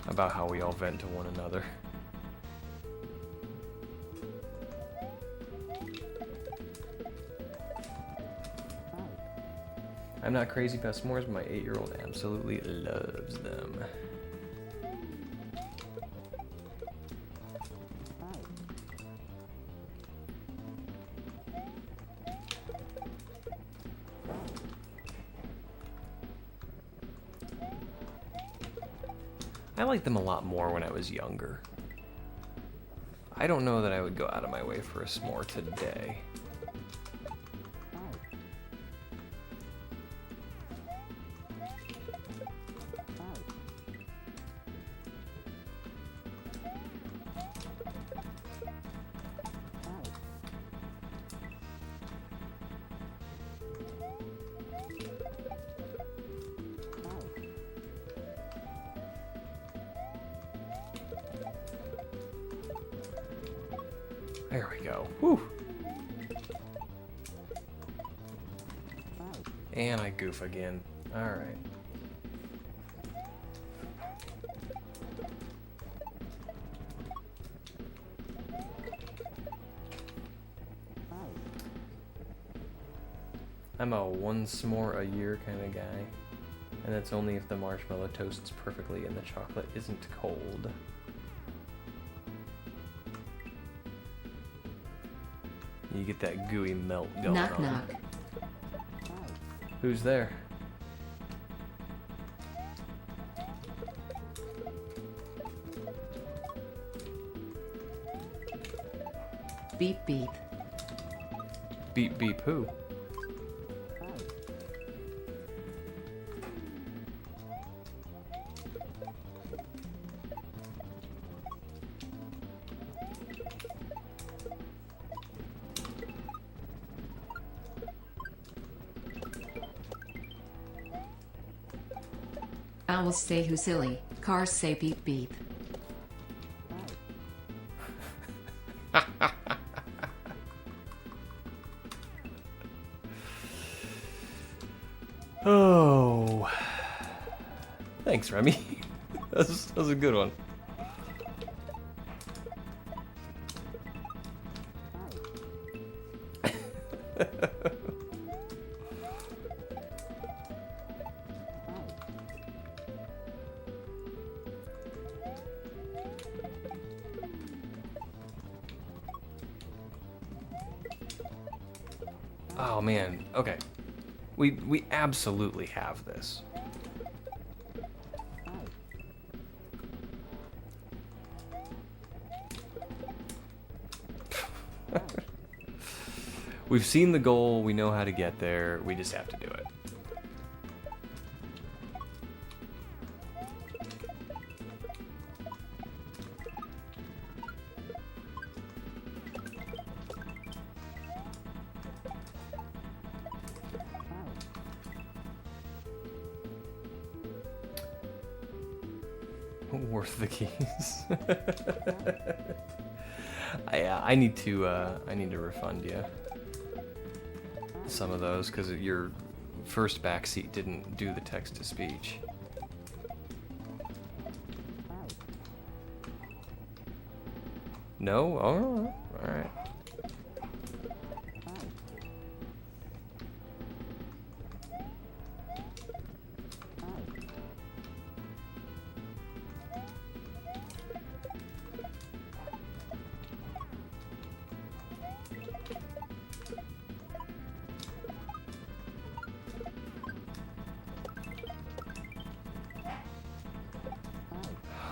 About how we all vent to one another. I'm not crazy about s'mores, but my 8-year-old absolutely loves them. I liked them a lot more when I was younger. I don't know that I would go out of my way for a s'more today. There we go. Whew. And I goof again. Alright. I'm a one s'more a year kind of guy. And that's only if the marshmallow toasts perfectly and the chocolate isn't cold. You get that gooey melt going Knock on. knock. Who's there? Beep beep. Beep beep who? Owls say who silly, cars say beep beep. Oh. Thanks, Remy. that was a good one. Oh man, okay. We absolutely have this. We've seen the goal, we know how to get there, we just have to do it. Worth the keys. I need to refund you some of those because your first backseat didn't do the text to speech. No? Oh, all right.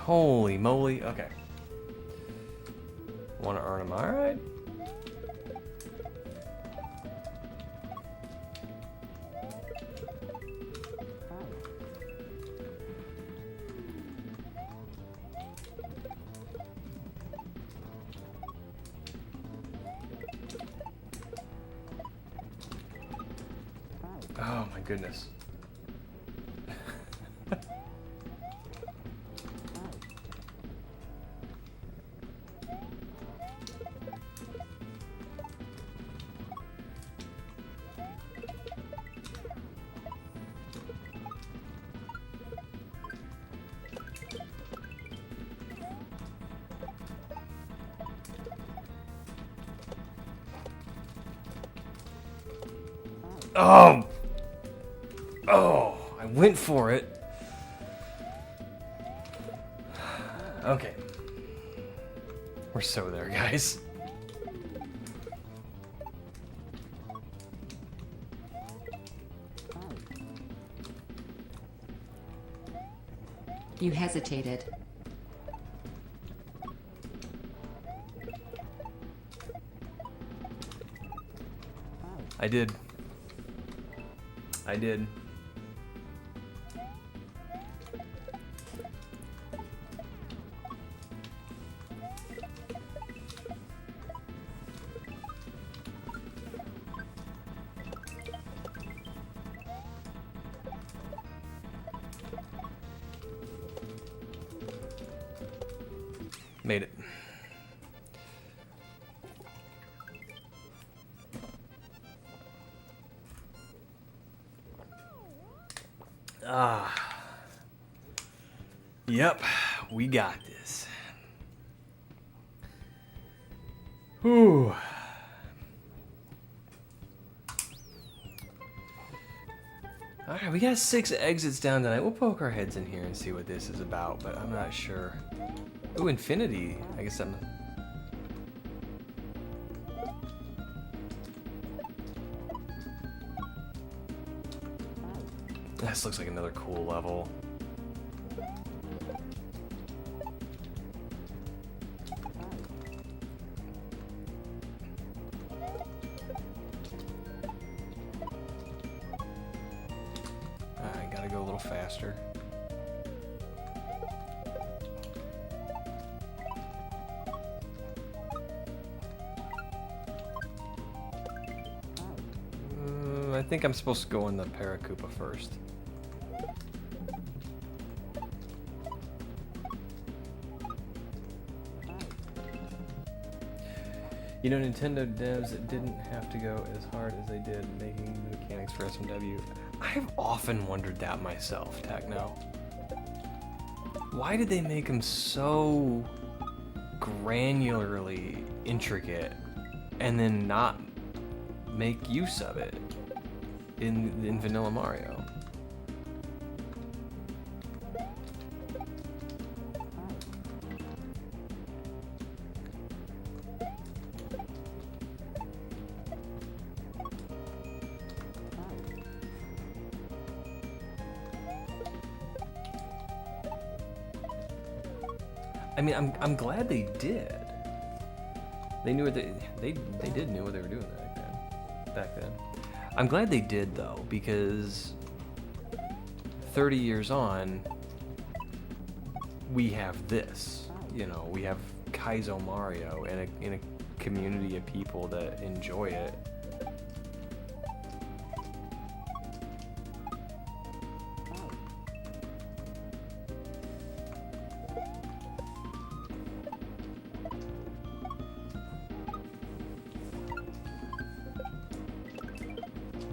Holy moly, okay. Want to earn them, alright. Oh my goodness. Oh! Oh, I went for it. Okay. We're so there, guys. You hesitated. I did. I did. Made it. Ah. Yep, we got this. Whew. Alright, we got 6 exits down tonight. We'll poke our heads in here and see what this is about, but I'm not sure. Ooh, infinity. I guess I'm... This looks like another cool level. I gotta go a little faster. I think I'm supposed to go in the Paracupa first. You know, Nintendo devs didn't have to go as hard as they did making the mechanics for SMW. I've often wondered that myself, Techno. Why did they make them so granularly intricate and then not make use of it in Vanilla Mario? I mean, I'm glad they did. They knew what they did know what they were doing back then. I'm glad they did though, because 30 years on, we have this. You know, we have Kaizo Mario in a community of people that enjoy it.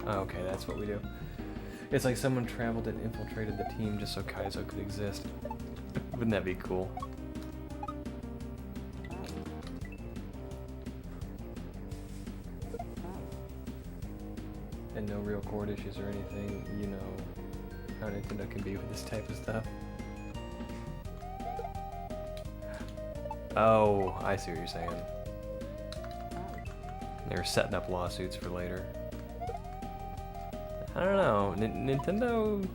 Okay, that's what we do. It's like someone traveled and infiltrated the team just so Kaizo could exist. Wouldn't that be cool? And no real cord issues or anything, you know how Nintendo can be with this type of stuff. Oh, I see what you're saying. They were setting up lawsuits for later. I don't know, Nintendo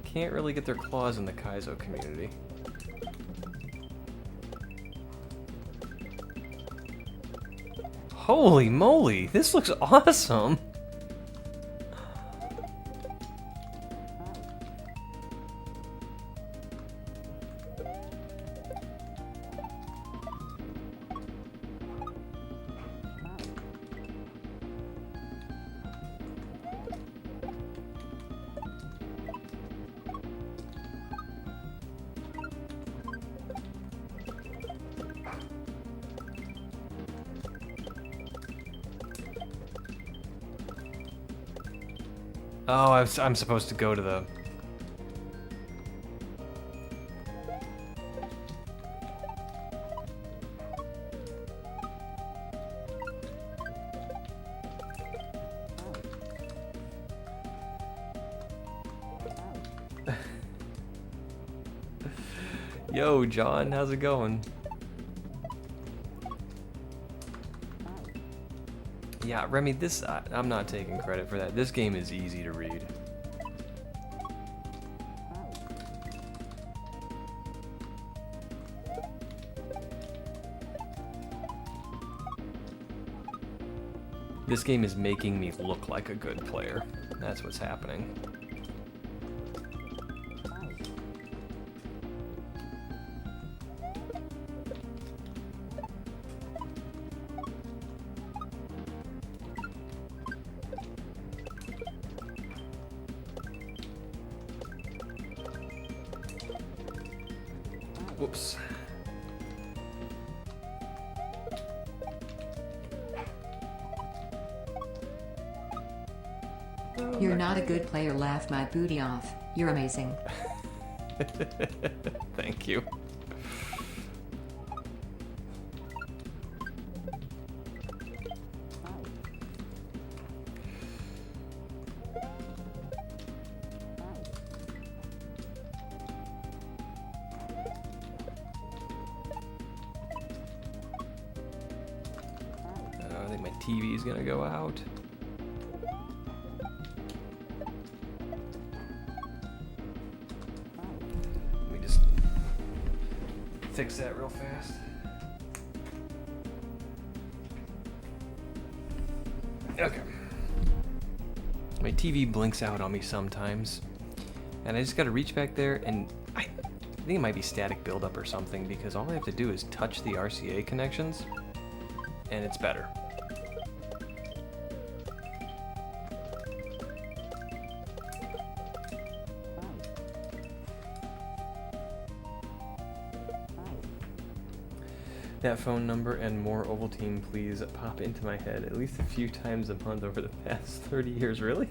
can't really get their claws in the Kaizo community. Holy moly, this looks awesome! Oh, I'm supposed to go to the... Yo, John, how's it going? Yeah, Remy, this, I'm not taking credit for that. This game is easy to read. This game is making me look like a good player. That's what's happening. Whoops. You're not a good player, laugh my booty off. You're amazing. Thank you. I think my TV is gonna go out. Let me just fix that real fast. Okay. My TV blinks out on me sometimes, and I just gotta reach back there, and I think it might be static buildup or something, because all I have to do is touch the RCA connections, and it's better. That phone number and more Ovaltine, please, pop into my head at least a few times a month over the past 30 years. Really?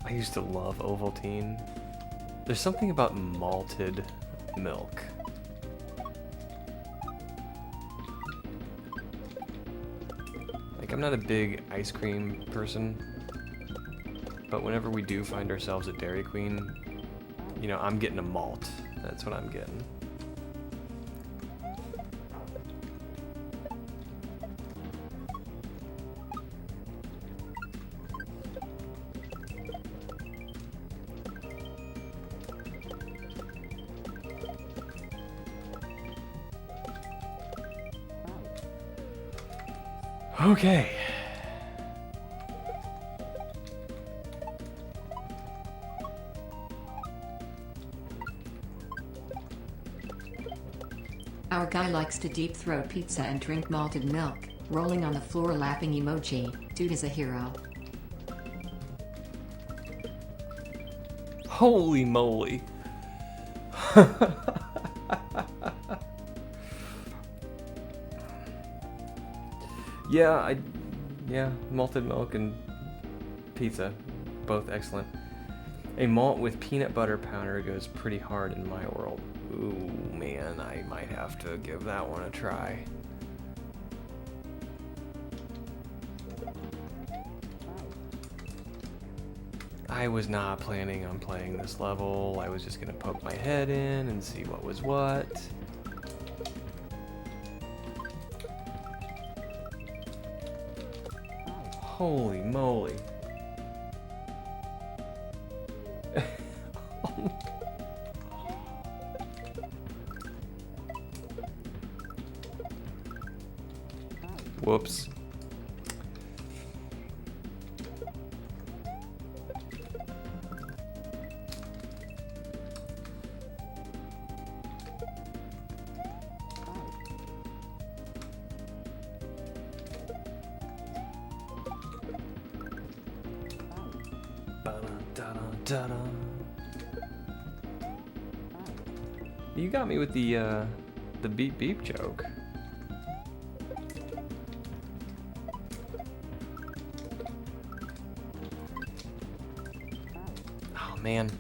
I used to love Ovaltine. There's something about malted milk. Like, I'm not a big ice cream person, but whenever we do find ourselves at Dairy Queen, you know, I'm getting a malt. That's what I'm getting. Okay. Our guy likes to deep throat pizza and drink malted milk, rolling on the floor laughing emoji. Dude is a hero. Holy moly. Yeah, malted milk and pizza, both excellent. A malt with peanut butter powder goes pretty hard in my world. Ooh, man, I might have to give that one a try. I was not planning on playing this level. I was just gonna poke my head in and see what was what. Holy moly. Whoops. You got me with the beep beep joke. Oh man.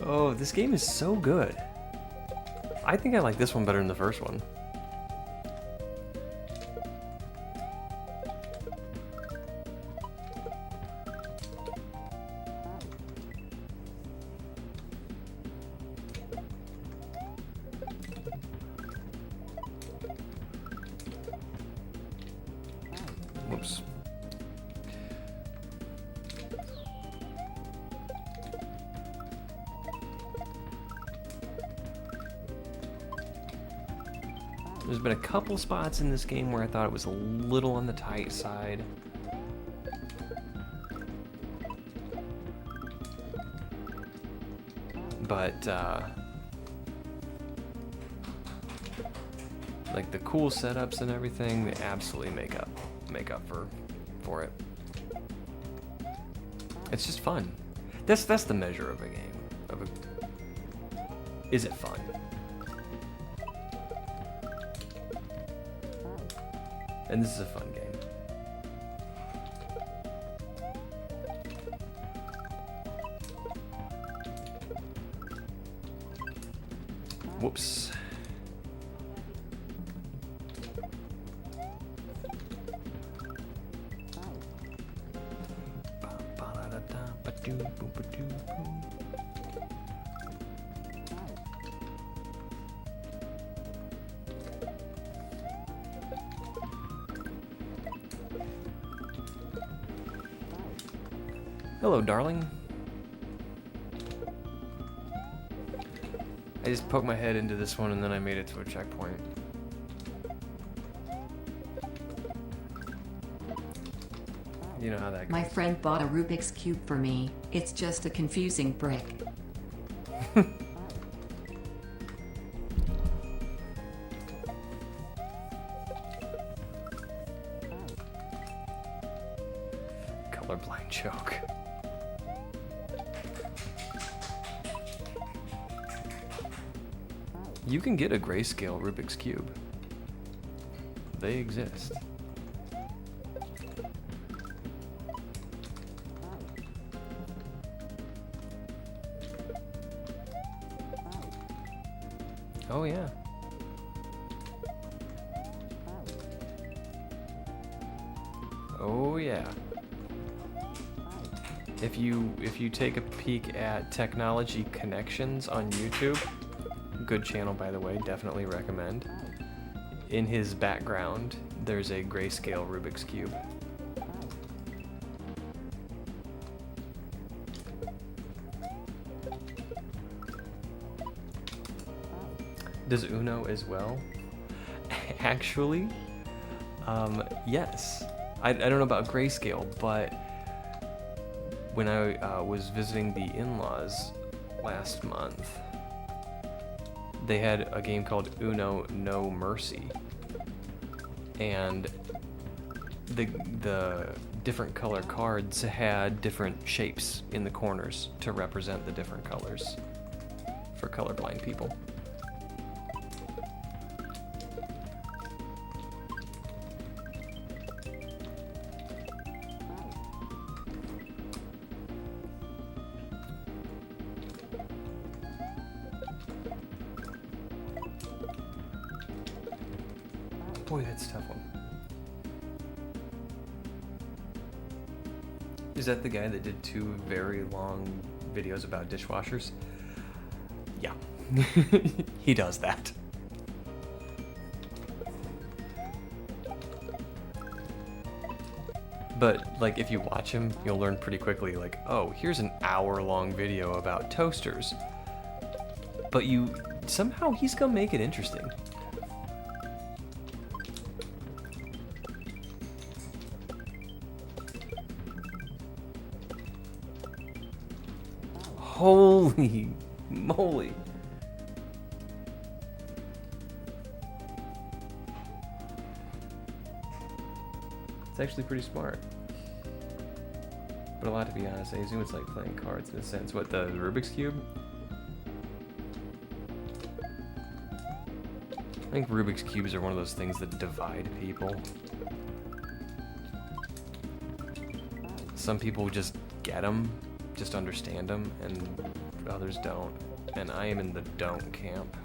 Oh, this game is so good. I think I like this one better than the first one. Whoops. There's been a couple spots in this game where I thought it was a little on the tight side. But, like the cool setups and everything, they absolutely make up for it. It's just fun. That's the measure of a game. Is it fun? And this is a fun game. Whoops. Hello, darling. I just poked my head into this one and then I made it to a checkpoint. You know how that goes. My friend bought a Rubik's Cube for me. It's just a confusing brick. Colorblind joke. You can get a grayscale Rubik's Cube. They exist. Oh yeah. Oh yeah. If you take a peek at Technology Connections on YouTube, good channel by the way, definitely recommend. In his background, there's a grayscale Rubik's Cube. Does Uno as well? Actually, yes. I don't know about grayscale, but when I was visiting the in-laws last month, they had a game called Uno No Mercy, and the different color cards had different shapes in the corners to represent the different colors for colorblind people. Boy, that's a tough one. Is that the guy that did 2 very long videos about dishwashers? Yeah. He does that. But, like, if you watch him, you'll learn pretty quickly, like, oh, here's an hour-long video about toasters. But somehow he's gonna make it interesting. Holy moly. It's actually pretty smart. But a lot, to be honest. I assume it's like playing cards in a sense. What, the Rubik's Cube? I think Rubik's Cubes are one of those things that divide people. Some people just get them, just understand them, and others don't. And I am in the don't camp.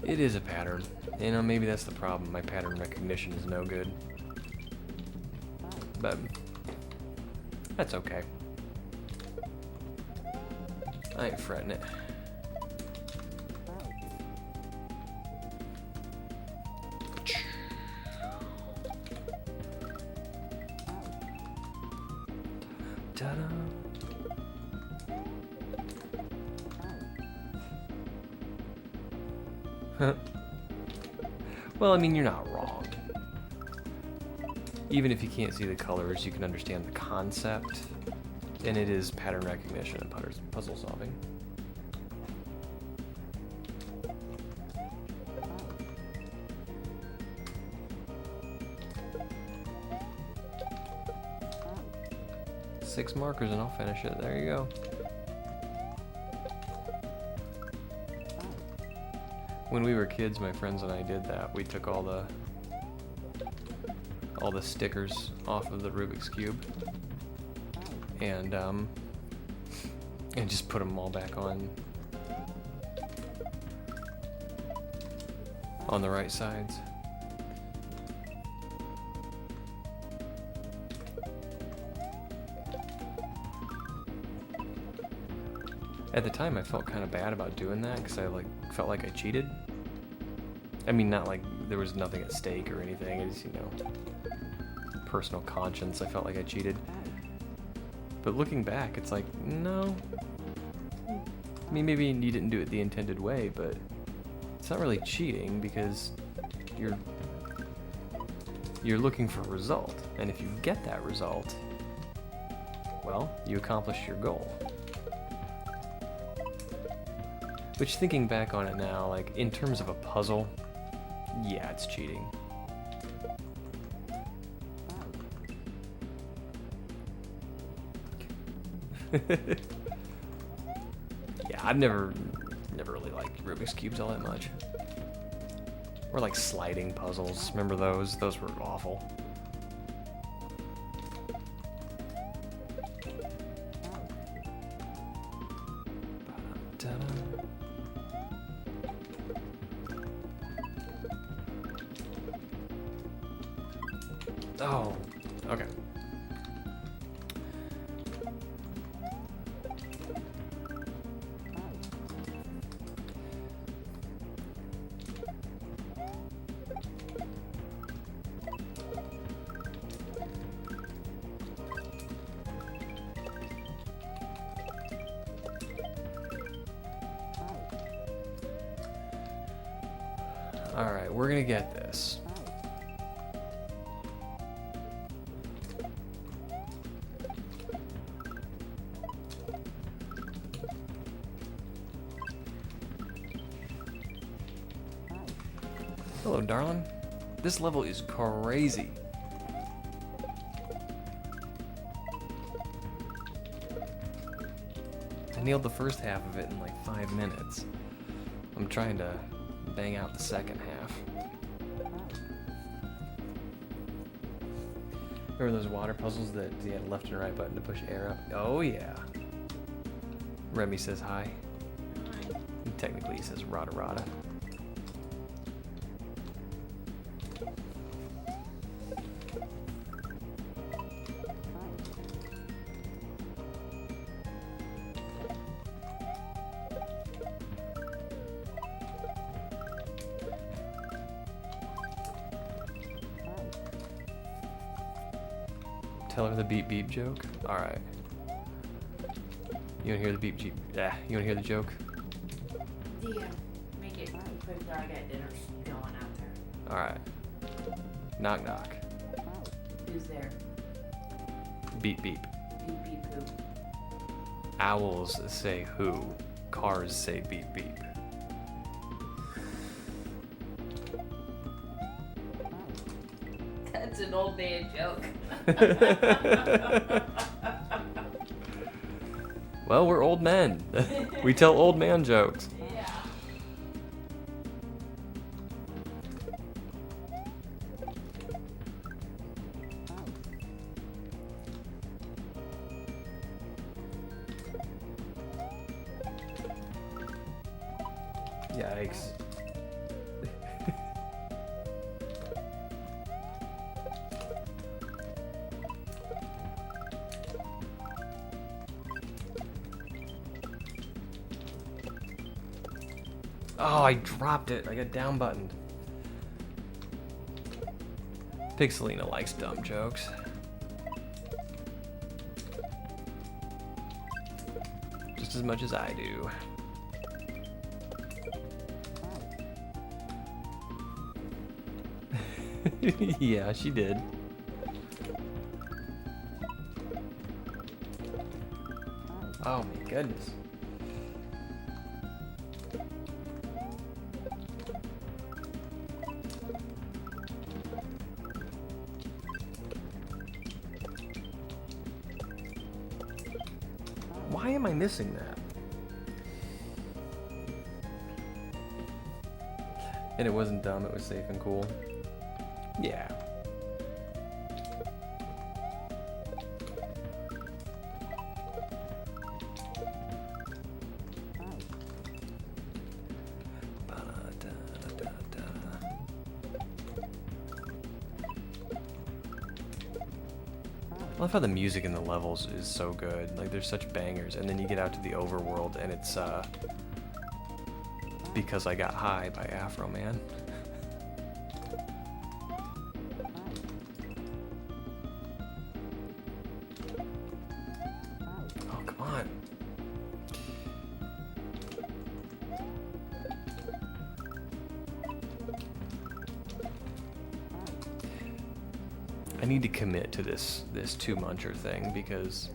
It is a pattern. You know, maybe that's the problem. My pattern recognition is no good. But that's okay. I ain't fretting it. Ta-da. Well, I mean, you're not wrong. Even if you can't see the colors, you can understand the concept, and it is pattern recognition and puzzle solving. Six markers and I'll finish it. There you go. When we were kids, my friends and I did that. We took all the stickers off of the Rubik's Cube and just put them all back on the right sides. At the time, I felt kind of bad about doing that because I felt like I cheated. I mean, not like there was nothing at stake or anything. It's, you know, personal conscience. I felt like I cheated. But looking back, it's like, no. I mean, maybe you didn't do it the intended way, but it's not really cheating because you're looking for a result. And if you get that result, well, you accomplish your goal. Which, thinking back on it now, like, in terms of a puzzle, yeah, it's cheating. Yeah, I've never really liked Rubik's Cubes all that much. Or like sliding puzzles, remember those? Those were awful. Oh, okay. Alright, we're gonna get this. Hello, darling. This level is crazy. I nailed the first half of it in like 5 minutes. I'm trying to bang out the second half. Remember those water puzzles that you had a left and right button to push air up? Oh yeah. Remy says hi. Technically he says rada rada. Tell her the beep beep joke? Alright. You wanna hear the beep beep? Yeah, you wanna hear the joke? Yeah, make it quick. I got dinner going out there. Alright. Knock knock. Who's there? Beep beep. Beep beep poop. Owls say who. Cars say beep beep. That's an old man joke. Well, we're old men. We tell old man jokes. Yeah. Yikes. Oh, I dropped it. I got down buttoned. Pixelina likes dumb jokes. Just as much as I do. Yeah, she did. Oh my goodness. Why am I missing that? And it wasn't dumb, it was safe and cool. Yeah. I love how the music in the levels is so good. Like, there's such bangers, and then you get out to the overworld, and it's, Because I Got High by Afro Man. Oh, come on. I need to commit to this two muncher thing because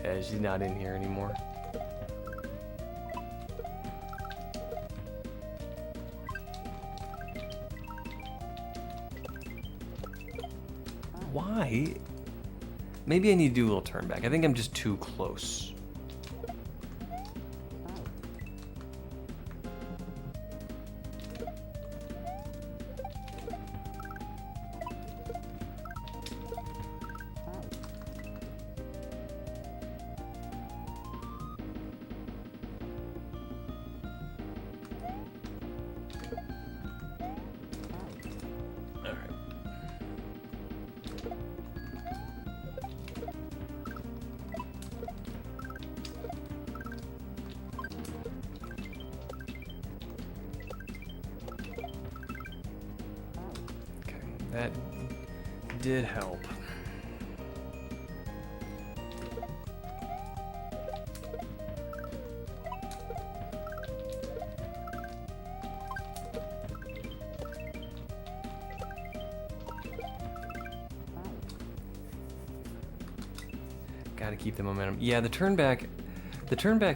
yeah, she's not in here anymore. Why? Maybe I need to do a little turn back. I think I'm just too close. That did help. Gotta keep the momentum. Yeah, the turn back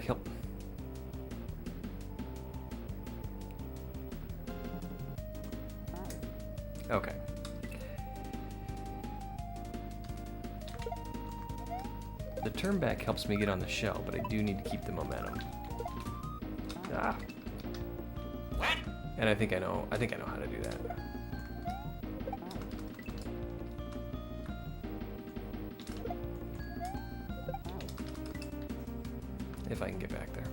help. Okay. The turn back helps me get on the shell, but I do need to keep the momentum. Ah. And I think I know how to do that. If I can get back there.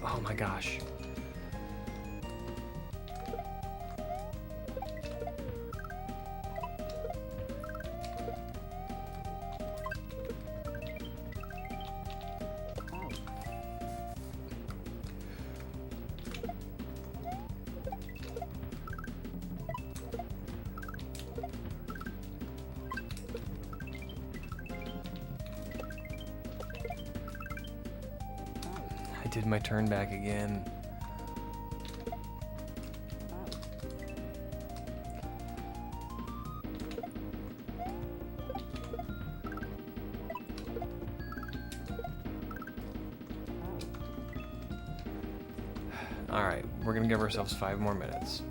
Oh my gosh. I did my turn back again. All right, we're gonna give ourselves 5 more minutes.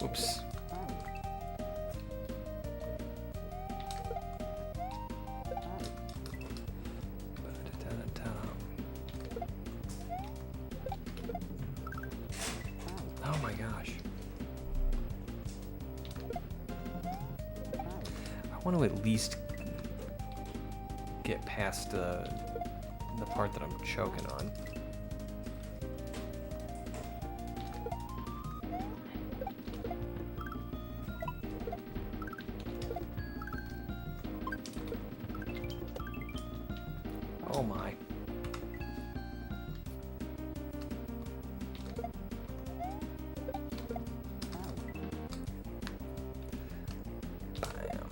Oops. Oh my gosh. I want to at least get past the part that I'm choking on. Oh my. Bam.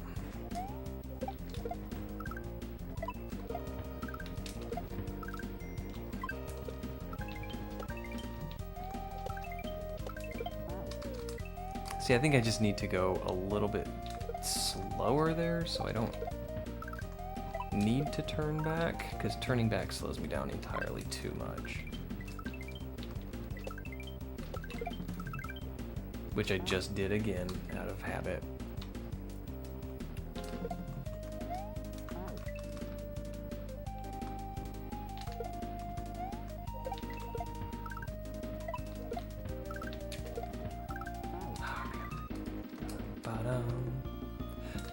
See, I think I just need to go a little bit slower there so I don't need to turn back, because turning back slows me down entirely too much. Which I just did again out of habit.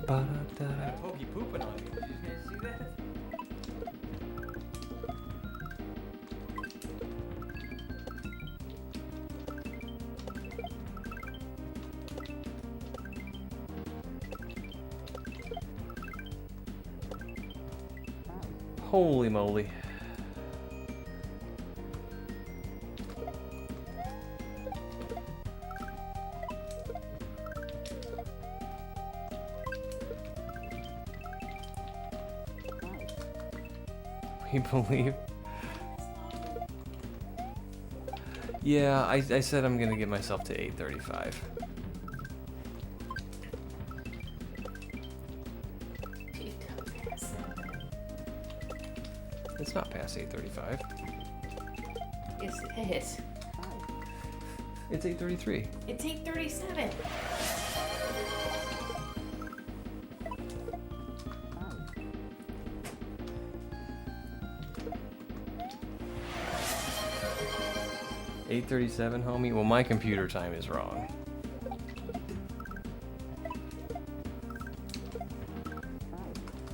I had a pokey pooping on me. Did you guys see that? Holy moly. We believe. Yeah, I said I'm gonna get myself to 8:35. It's not past 8:35. Yes, it is. It's 8:33. It's 8:37. $8:37, homie? Well, my computer time is wrong.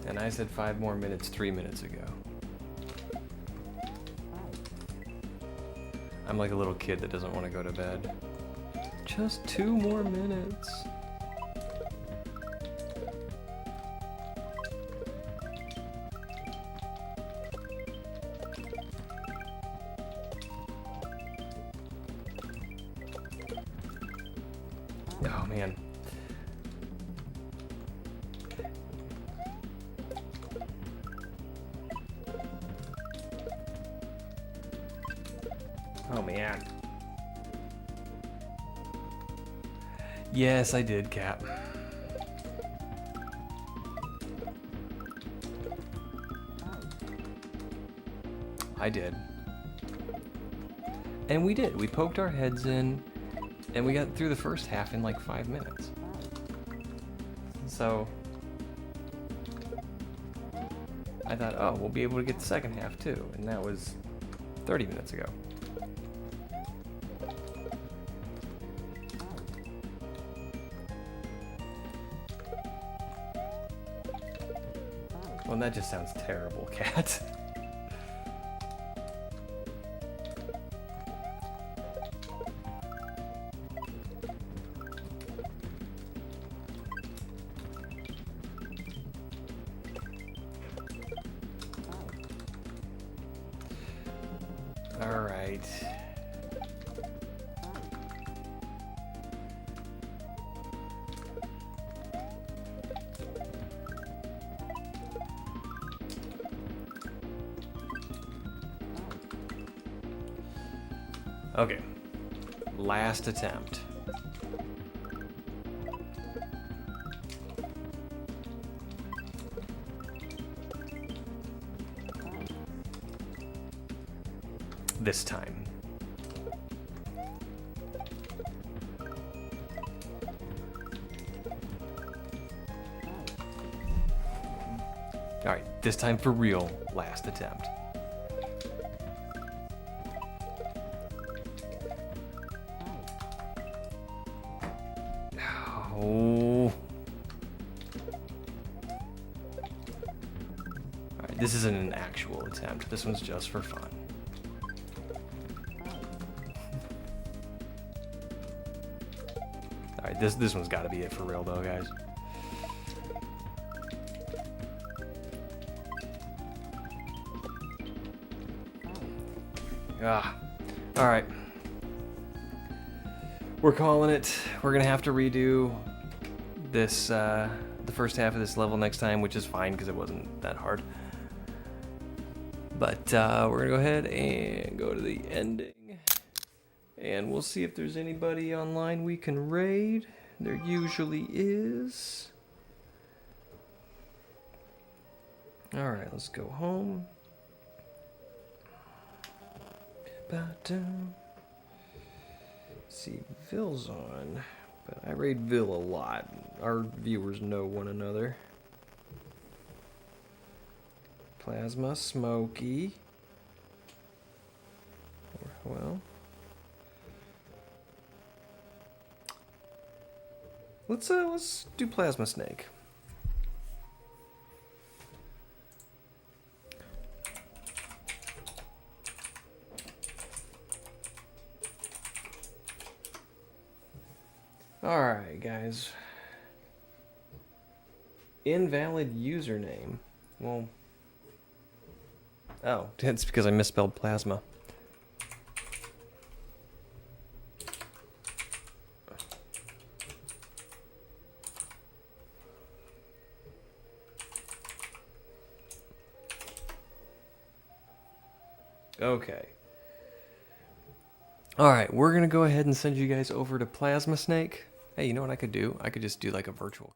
And I said 5 more minutes 3 minutes ago. I'm like a little kid that doesn't want to go to bed. Just 2 more minutes. Oh man. Oh man. Yes, I did, Cap. I did. And we did. We poked our heads in, and we got through the first half in like 5 minutes. So I thought, oh, we'll be able to get the second half too, and that was 30 minutes ago. Well, that just sounds terrible, Cat. All right. Okay. Last attempt. This time. All right, this time for real, last attempt. Oh. All right, this isn't an actual attempt. This one's just for fun. Alright, this one's got to be it for real, though, guys. Ah, alright. We're calling it. We're gonna have to redo this, the first half of this level next time, which is fine, because it wasn't that hard. But, we're gonna go ahead and go to the ending. And we'll see if there's anybody online we can raid. There usually is. Alright, let's go home. See, Vill's on. But I raid Vill a lot. Our viewers know one another. Plasma, Smokey. Well. Let's do Plasma Snake. Alright, guys. Invalid username. Well. Oh, it's because I misspelled plasma. Okay. Alright, we're gonna go ahead and send you guys over to Plasma Snake. Hey, you know what I could do? I could just do like a virtual.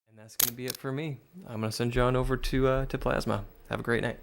And that's gonna be it for me. I'm gonna send John over to Plasma. Have a great night.